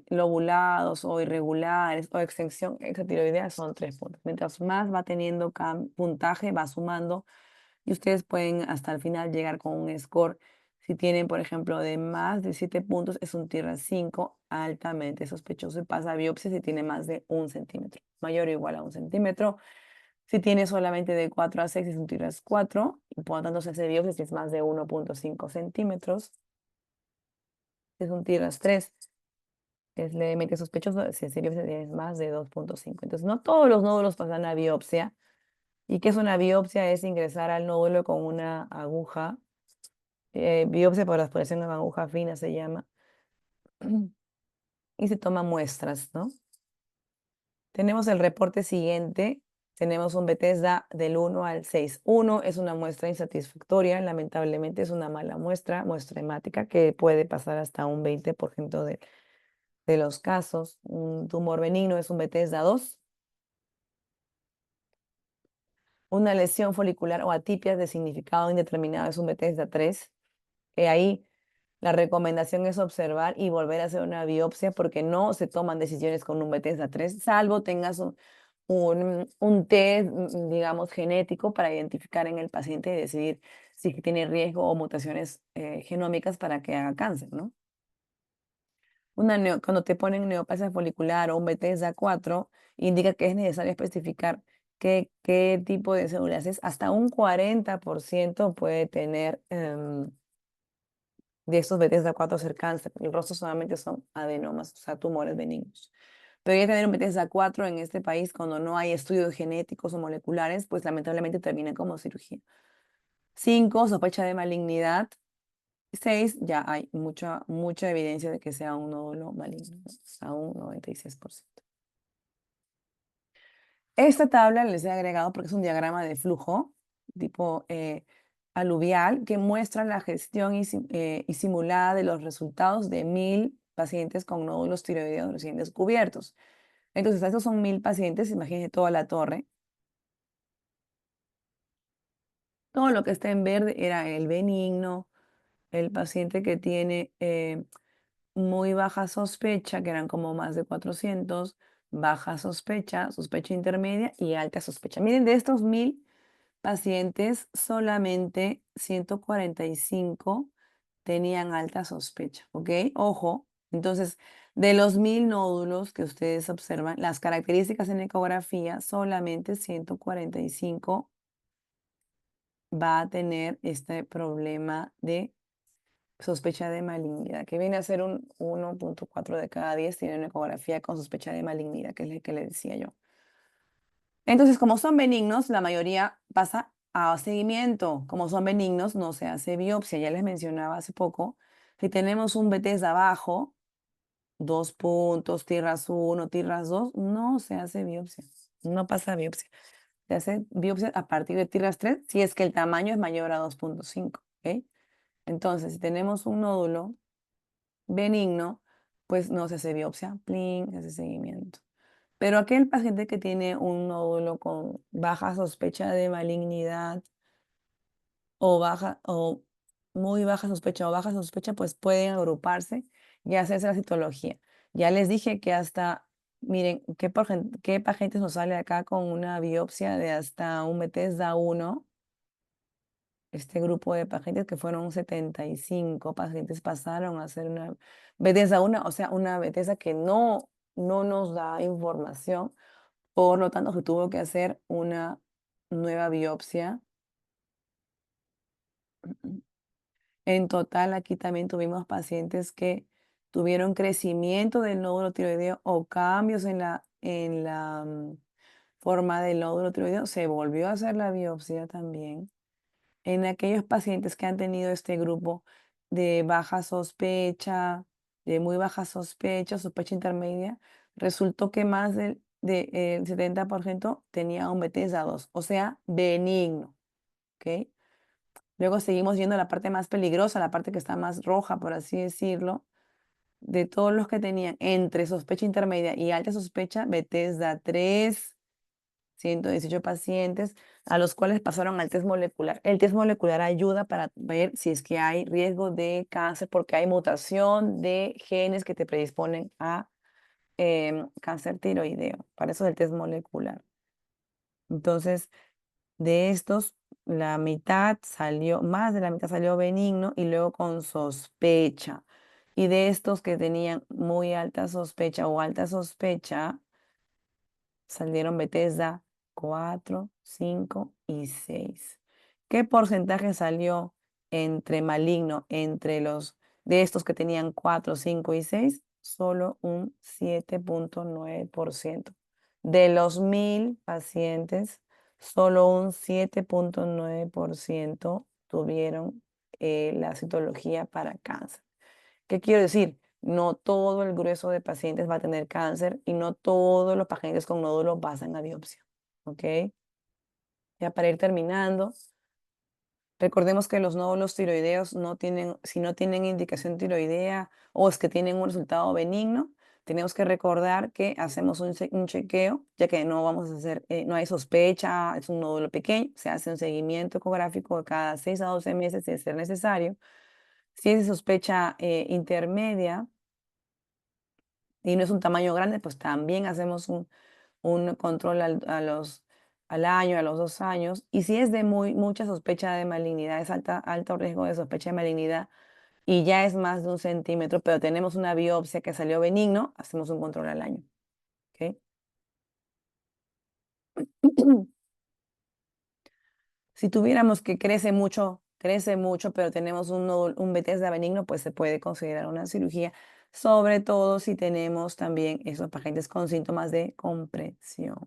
lobulados o irregulares o extensión extratiroidea son 3 puntos. Mientras más va teniendo puntaje, va sumando y ustedes pueden hasta el final llegar con un score. Si tienen, por ejemplo, de más de 7 puntos, es un tierra 5 altamente sospechoso y pasa a biopsia si tiene más de 1 centímetro, mayor o igual a 1 centímetro. Si tiene solamente de 4 a 6, es un tierra 4 y por lo tanto se hace biopsia si es más de 1.5 centímetros. Es un tierra 3. Es levemente sospechoso si el biopsia es más de 2.5. Entonces, no todos los nódulos pasan a biopsia. ¿Y qué es una biopsia? Es ingresar al nódulo con una aguja. Biopsia por aspiración con aguja fina se llama. Y se toman muestras, ¿no? Tenemos el reporte siguiente. Tenemos un Bethesda del 1 al 6. 1 es una muestra insatisfactoria. Lamentablemente es una mala muestra hemática que puede pasar hasta un 20% de los casos. Un tumor benigno es un Bethesda 2. Una lesión folicular o atipia de significado indeterminado es un Bethesda 3. Ahí la recomendación es observar y volver a hacer una biopsia porque no se toman decisiones con un Bethesda 3, salvo tengas un test, digamos, genético para identificar en el paciente y decidir si tiene riesgo o mutaciones genómicas para que haga cáncer, ¿no? Cuando te ponen neoplasia folicular o un Bethesda 4, indica que es necesario especificar qué tipo de células es. Hasta un 40% puede tener de estos Bethesda 4 ser cáncer. El resto solamente son adenomas, o sea, tumores benignos. Pero ya tener un Bethesda 4 en este país, cuando no hay estudios genéticos o moleculares, pues lamentablemente termina como cirugía. 5, sospecha de malignidad. 6, ya hay mucha evidencia de que sea un nódulo maligno, ¿no? A un 96%. Esta tabla les he agregado porque es un diagrama de flujo tipo aluvial que muestra la gestión y simulada de los resultados de 1000 pacientes con nódulos tiroideos recién descubiertos. Entonces, estos son 1000 pacientes, imagínense toda la torre. Todo lo que está en verde era el benigno, el paciente que tiene muy baja sospecha, que eran como más de 400, baja sospecha, sospecha intermedia y alta sospecha. Miren, de estos 1000 pacientes, solamente 145 tenían alta sospecha, ¿ok? Ojo, entonces, de los 1000 nódulos que ustedes observan, las características en ecografía, solamente 145 va a tener este problema de sospecha de malignidad, que viene a ser un 1.4 de cada 10 tiene una ecografía con sospecha de malignidad, que es lo que le decía yo. Entonces, como son benignos, la mayoría pasa a seguimiento. Como son benignos, no se hace biopsia. Ya les mencionaba hace poco, si tenemos un Bethesda abajo, 2 puntos, tierras 1, tierras 2, no se hace biopsia. No pasa biopsia. Se hace biopsia a partir de tierras 3 si es que el tamaño es mayor a 2.5. ¿Ok? Entonces, si tenemos un nódulo benigno, pues no se hace biopsia, plin, se hace seguimiento. Pero aquel paciente que tiene un nódulo con baja sospecha de malignidad o muy baja sospecha o baja sospecha, pues pueden agruparse y hacerse la citología. Ya les dije que hasta, miren, qué pacientes nos sale acá con una biopsia de hasta un Bethesda 1. Este grupo de pacientes que fueron 75 pacientes pasaron a hacer una Bethesda 1, o sea, una Bethesda que no nos da información. Por lo tanto, se tuvo que hacer una nueva biopsia. En total, aquí también tuvimos pacientes que tuvieron crecimiento del nódulo tiroideo o cambios en la forma del nódulo tiroideo. Se volvió a hacer la biopsia también. En aquellos pacientes que han tenido este grupo de baja sospecha, de muy baja sospecha, sospecha intermedia, resultó que más del 70% tenía un Bethesda 2, o sea, benigno. ¿Ok? Luego seguimos yendo a la parte más peligrosa, la parte que está más roja, por así decirlo. De todos los que tenían entre sospecha intermedia y alta sospecha, Bethesda 3, 118 pacientes a los cuales pasaron al test molecular. El test molecular ayuda para ver si es que hay riesgo de cáncer porque hay mutación de genes que te predisponen a cáncer tiroideo. Para eso es el test molecular. Entonces, de estos, la mitad salió, más de la mitad salió benigno y luego con sospecha. Y de estos que tenían muy alta sospecha o alta sospecha, salieron Bethesda 4, 5 y 6. ¿Qué porcentaje salió entre maligno entre los de estos que tenían 4, 5 y 6? Solo un 7.9%. De los 1000 pacientes, solo un 7.9% tuvieron la citología para cáncer. ¿Qué quiero decir? No todo el grueso de pacientes va a tener cáncer y no todos los pacientes con nódulos pasan a biopsia. ¿Ok? Ya para ir terminando, recordemos que los nódulos tiroideos no tienen, si no tienen indicación tiroidea o es que tienen un resultado benigno, tenemos que recordar que hacemos un chequeo, ya que no vamos a hacer, no hay sospecha, es un nódulo pequeño, se hace un seguimiento ecográfico de cada 6 a 12 meses si es ser necesario. Si es de sospecha intermedia, y no es un tamaño grande, pues también hacemos un control al año, a los 2 años. Y si es de mucha sospecha de malignidad, es alto riesgo de sospecha de malignidad y ya es más de 1 centímetro, pero tenemos una biopsia que salió benigno, hacemos un control al año. ¿Ok? Si tuviéramos que crece mucho, pero tenemos un Bethesda benigno, pues se puede considerar una cirugía, sobre todo si tenemos también esos pacientes con síntomas de compresión.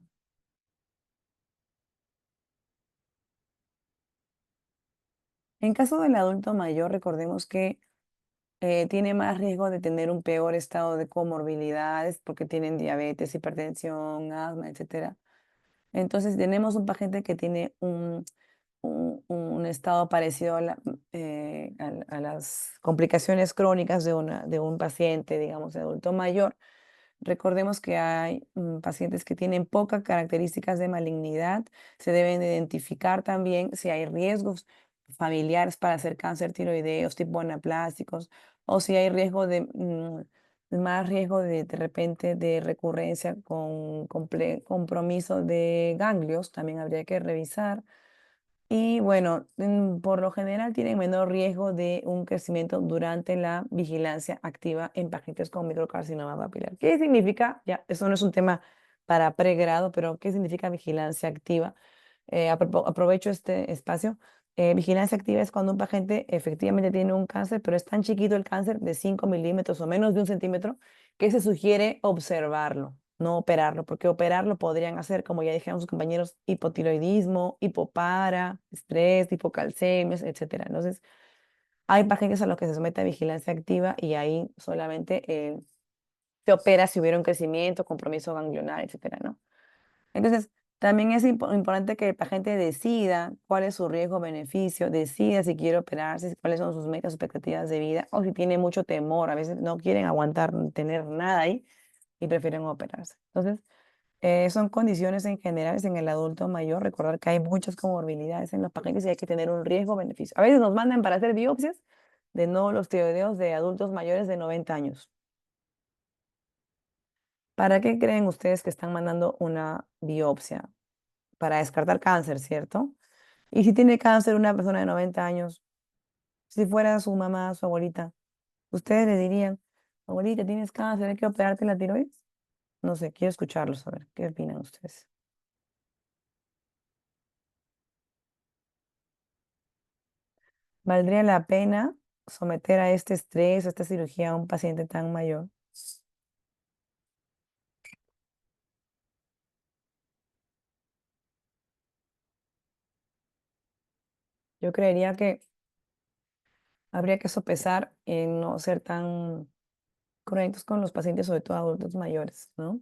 En caso del adulto mayor, recordemos que tiene más riesgo de tener un peor estado de comorbilidades porque tienen diabetes, hipertensión, asma, etcétera. Entonces, tenemos un paciente que tiene un estado parecido a las complicaciones crónicas de un paciente, digamos, de adulto mayor. Recordemos que hay pacientes que tienen pocas características de malignidad. Se deben identificar también si hay riesgos familiares para hacer cáncer tiroideos tipo anaplásticos o si hay riesgo más riesgo de repente de recurrencia con compromiso de ganglios, también habría que revisar. Y bueno, por lo general tienen menor riesgo de un crecimiento durante la vigilancia activa en pacientes con microcarcinoma papilar. ¿Qué significa? Ya, eso no es un tema para pregrado, pero ¿qué significa vigilancia activa? Aprovecho este espacio. Vigilancia activa es cuando un paciente efectivamente tiene un cáncer, pero es tan chiquito el cáncer de 5 milímetros o menos de 1 centímetro que se sugiere observarlo, no operarlo, porque operarlo podrían hacer, como ya dijeron sus compañeros, hipotiroidismo, hipopara, estrés, hipocalcemias, etcétera. Entonces, hay pacientes a los que se somete a vigilancia activa y ahí solamente se opera si hubiera un crecimiento, compromiso ganglionar, etcétera, ¿no? Entonces, también es importante que el paciente decida cuál es su riesgo-beneficio, decida si quiere operarse, cuáles son sus metas, expectativas de vida, o si tiene mucho temor, a veces no quieren aguantar, tener nada ahí y prefieren operarse. Entonces, son condiciones en generales en el adulto mayor. Recordar que hay muchas comorbilidades en los pacientes y hay que tener un riesgo-beneficio. A veces nos mandan para hacer biopsias de nódulos tiroideos de adultos mayores de 90 años. ¿Para qué creen ustedes que están mandando una biopsia? Para descartar cáncer, ¿cierto? Y si tiene cáncer una persona de 90 años, si fuera su mamá, su abuelita, ¿ustedes le dirían, abuelita, tienes cáncer, hay que operarte la tiroides? No sé, quiero escucharlos, a ver, ¿qué opinan ustedes? ¿Valdría la pena someter a este estrés, a esta cirugía a un paciente tan mayor? Yo creería que habría que sopesar en no ser tan cruentos con los pacientes, sobre todo adultos mayores, ¿no?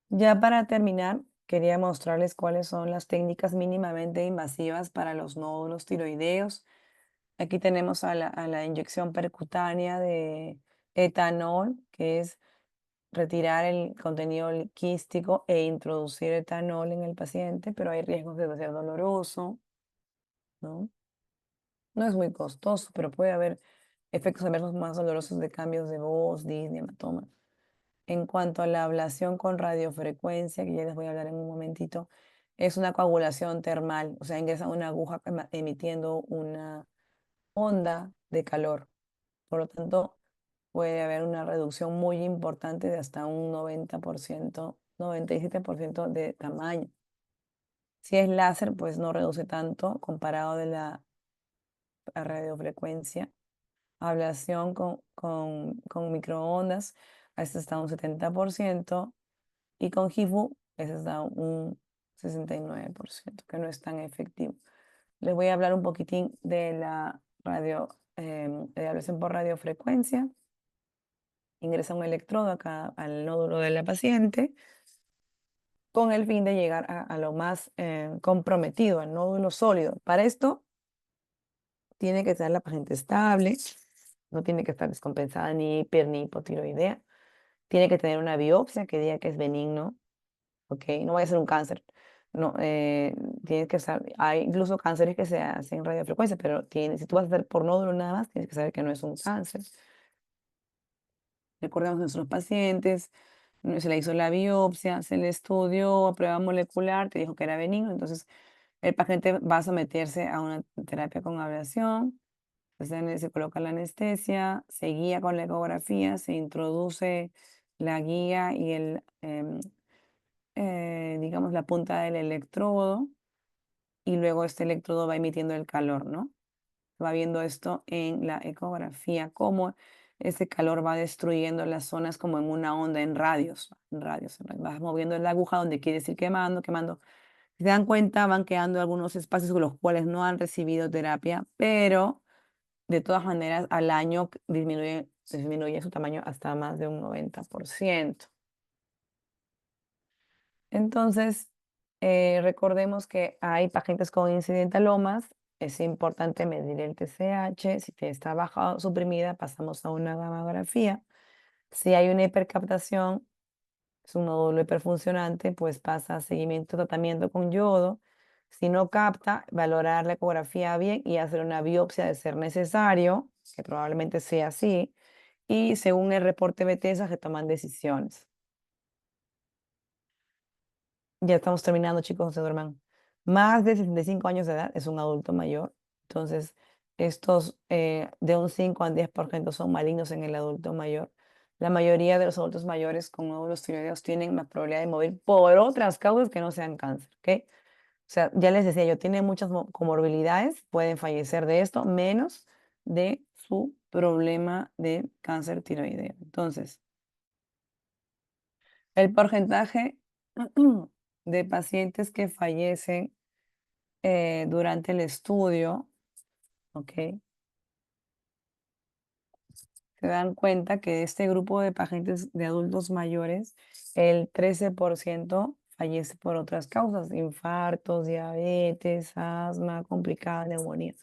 Ya para terminar, quería mostrarles cuáles son las técnicas mínimamente invasivas para los nódulos tiroideos. Aquí tenemos a la inyección percutánea de etanol, que es retirar el contenido quístico e introducir etanol en el paciente, pero hay riesgos de ser doloroso, ¿no? No es muy costoso, pero puede haber efectos adversos más dolorosos de cambios de voz, disnea, hematoma. En cuanto a la ablación con radiofrecuencia, que ya les voy a hablar en un momentito, es una coagulación termal, o sea, ingresa una aguja emitiendo una onda de calor. Por lo tanto, puede haber una reducción muy importante de hasta un 90%, 97% de tamaño. Si es láser, pues no reduce tanto comparado de la radiofrecuencia. Ablación con microondas, a este está un 70%, y con HIFU, ese está un 69%, que no es tan efectivo. Les voy a hablar un poquitín de la de ablación por radiofrecuencia. Ingresa un electrodo acá al nódulo de la paciente con el fin de llegar a lo más comprometido, al nódulo sólido. Para esto, tiene que estar la paciente estable, no tiene que estar descompensada ni hiper ni hipotiroidea. Tiene que tener una biopsia que diga que es benigno, ¿ok? No vaya a ser un cáncer. No, tienes que saber, hay incluso cánceres que se hacen en radiofrecuencia, pero si tú vas a hacer por nódulo nada más, tienes que saber que no es un cáncer. Recordemos a nuestros pacientes, se le hizo la biopsia, se le estudió a prueba molecular, te dijo que era benigno, entonces el paciente va a someterse a una terapia con ablación, se coloca la anestesia, se guía con la ecografía, se introduce la guía y digamos, la punta del electrodo, y luego este electrodo va emitiendo el calor, ¿no? Va viendo esto en la ecografía, cómo ese calor va destruyendo las zonas como en una onda, en radios, vas moviendo la aguja donde quieres ir quemando, quemando. Si se dan cuenta, van quedando algunos espacios con los cuales no han recibido terapia, pero de todas maneras al año disminuye su tamaño hasta más de un 90%. Entonces, recordemos que hay pacientes con incidentalomas. Es importante medir el TSH. Si está baja o suprimida, pasamos a una gamografía. Si hay una hipercaptación, es un nódulo hiperfuncionante, pues pasa a seguimiento, tratamiento con yodo. Si no capta, valorar la ecografía bien y hacer una biopsia de ser necesario, que probablemente sea así. Y según el reporte BTESA, se toman decisiones. Ya estamos terminando, chicos, no se duerman. Más de 65 años de edad es un adulto mayor. Entonces, estos de un 5 al 10% son malignos en el adulto mayor. La mayoría de los adultos mayores con nódulos tiroideos tienen más probabilidad de morir por otras causas que no sean cáncer, ¿ok? O sea, ya les decía yo, tienen muchas comorbilidades, pueden fallecer de esto, menos de su problema de cáncer tiroideo. Entonces, el porcentaje de pacientes que fallecen durante el estudio, ¿ok? Se dan cuenta que de este grupo de pacientes de adultos mayores, el 13% fallece por otras causas, infartos, diabetes, asma complicada, neumonía.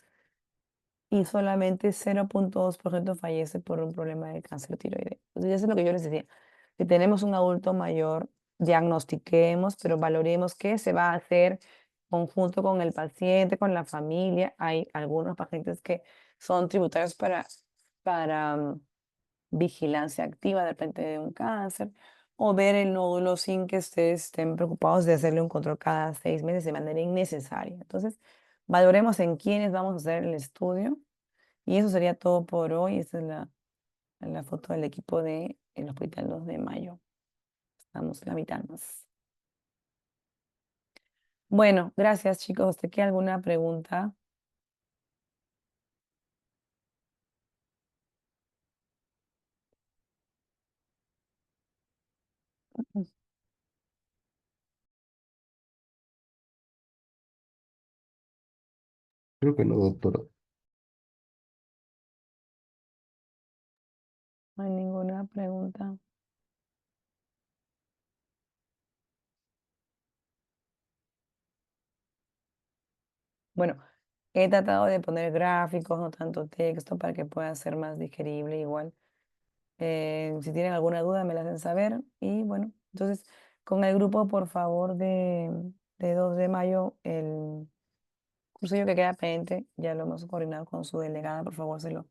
Y solamente 0,2% fallece por un problema de cáncer tiroideo. Entonces, eso es lo que yo les decía. Si tenemos un adulto mayor, diagnostiquemos, pero valoremos qué se va a hacer conjunto con el paciente, con la familia. Hay algunos pacientes que son tributarios para vigilancia activa de repente de un cáncer, o ver el nódulo sin que ustedes estén preocupados de hacerle un control cada 6 meses de manera innecesaria. Entonces, valoremos en quiénes vamos a hacer el estudio, y eso sería todo por hoy. Esta es la foto del equipo del Hospital 2 de Mayo. Estamos la mitad más. Bueno, gracias, chicos. ¿Te queda alguna pregunta? Creo que no, doctora. No hay ninguna pregunta. Bueno, he tratado de poner gráficos, no tanto texto, para que pueda ser más digerible igual. Si tienen alguna duda, me la hacen saber. Y bueno, entonces, con el grupo, por favor, de 2 de mayo, el cursillo que queda pendiente, ya lo hemos coordinado con su delegada, por favor, se lo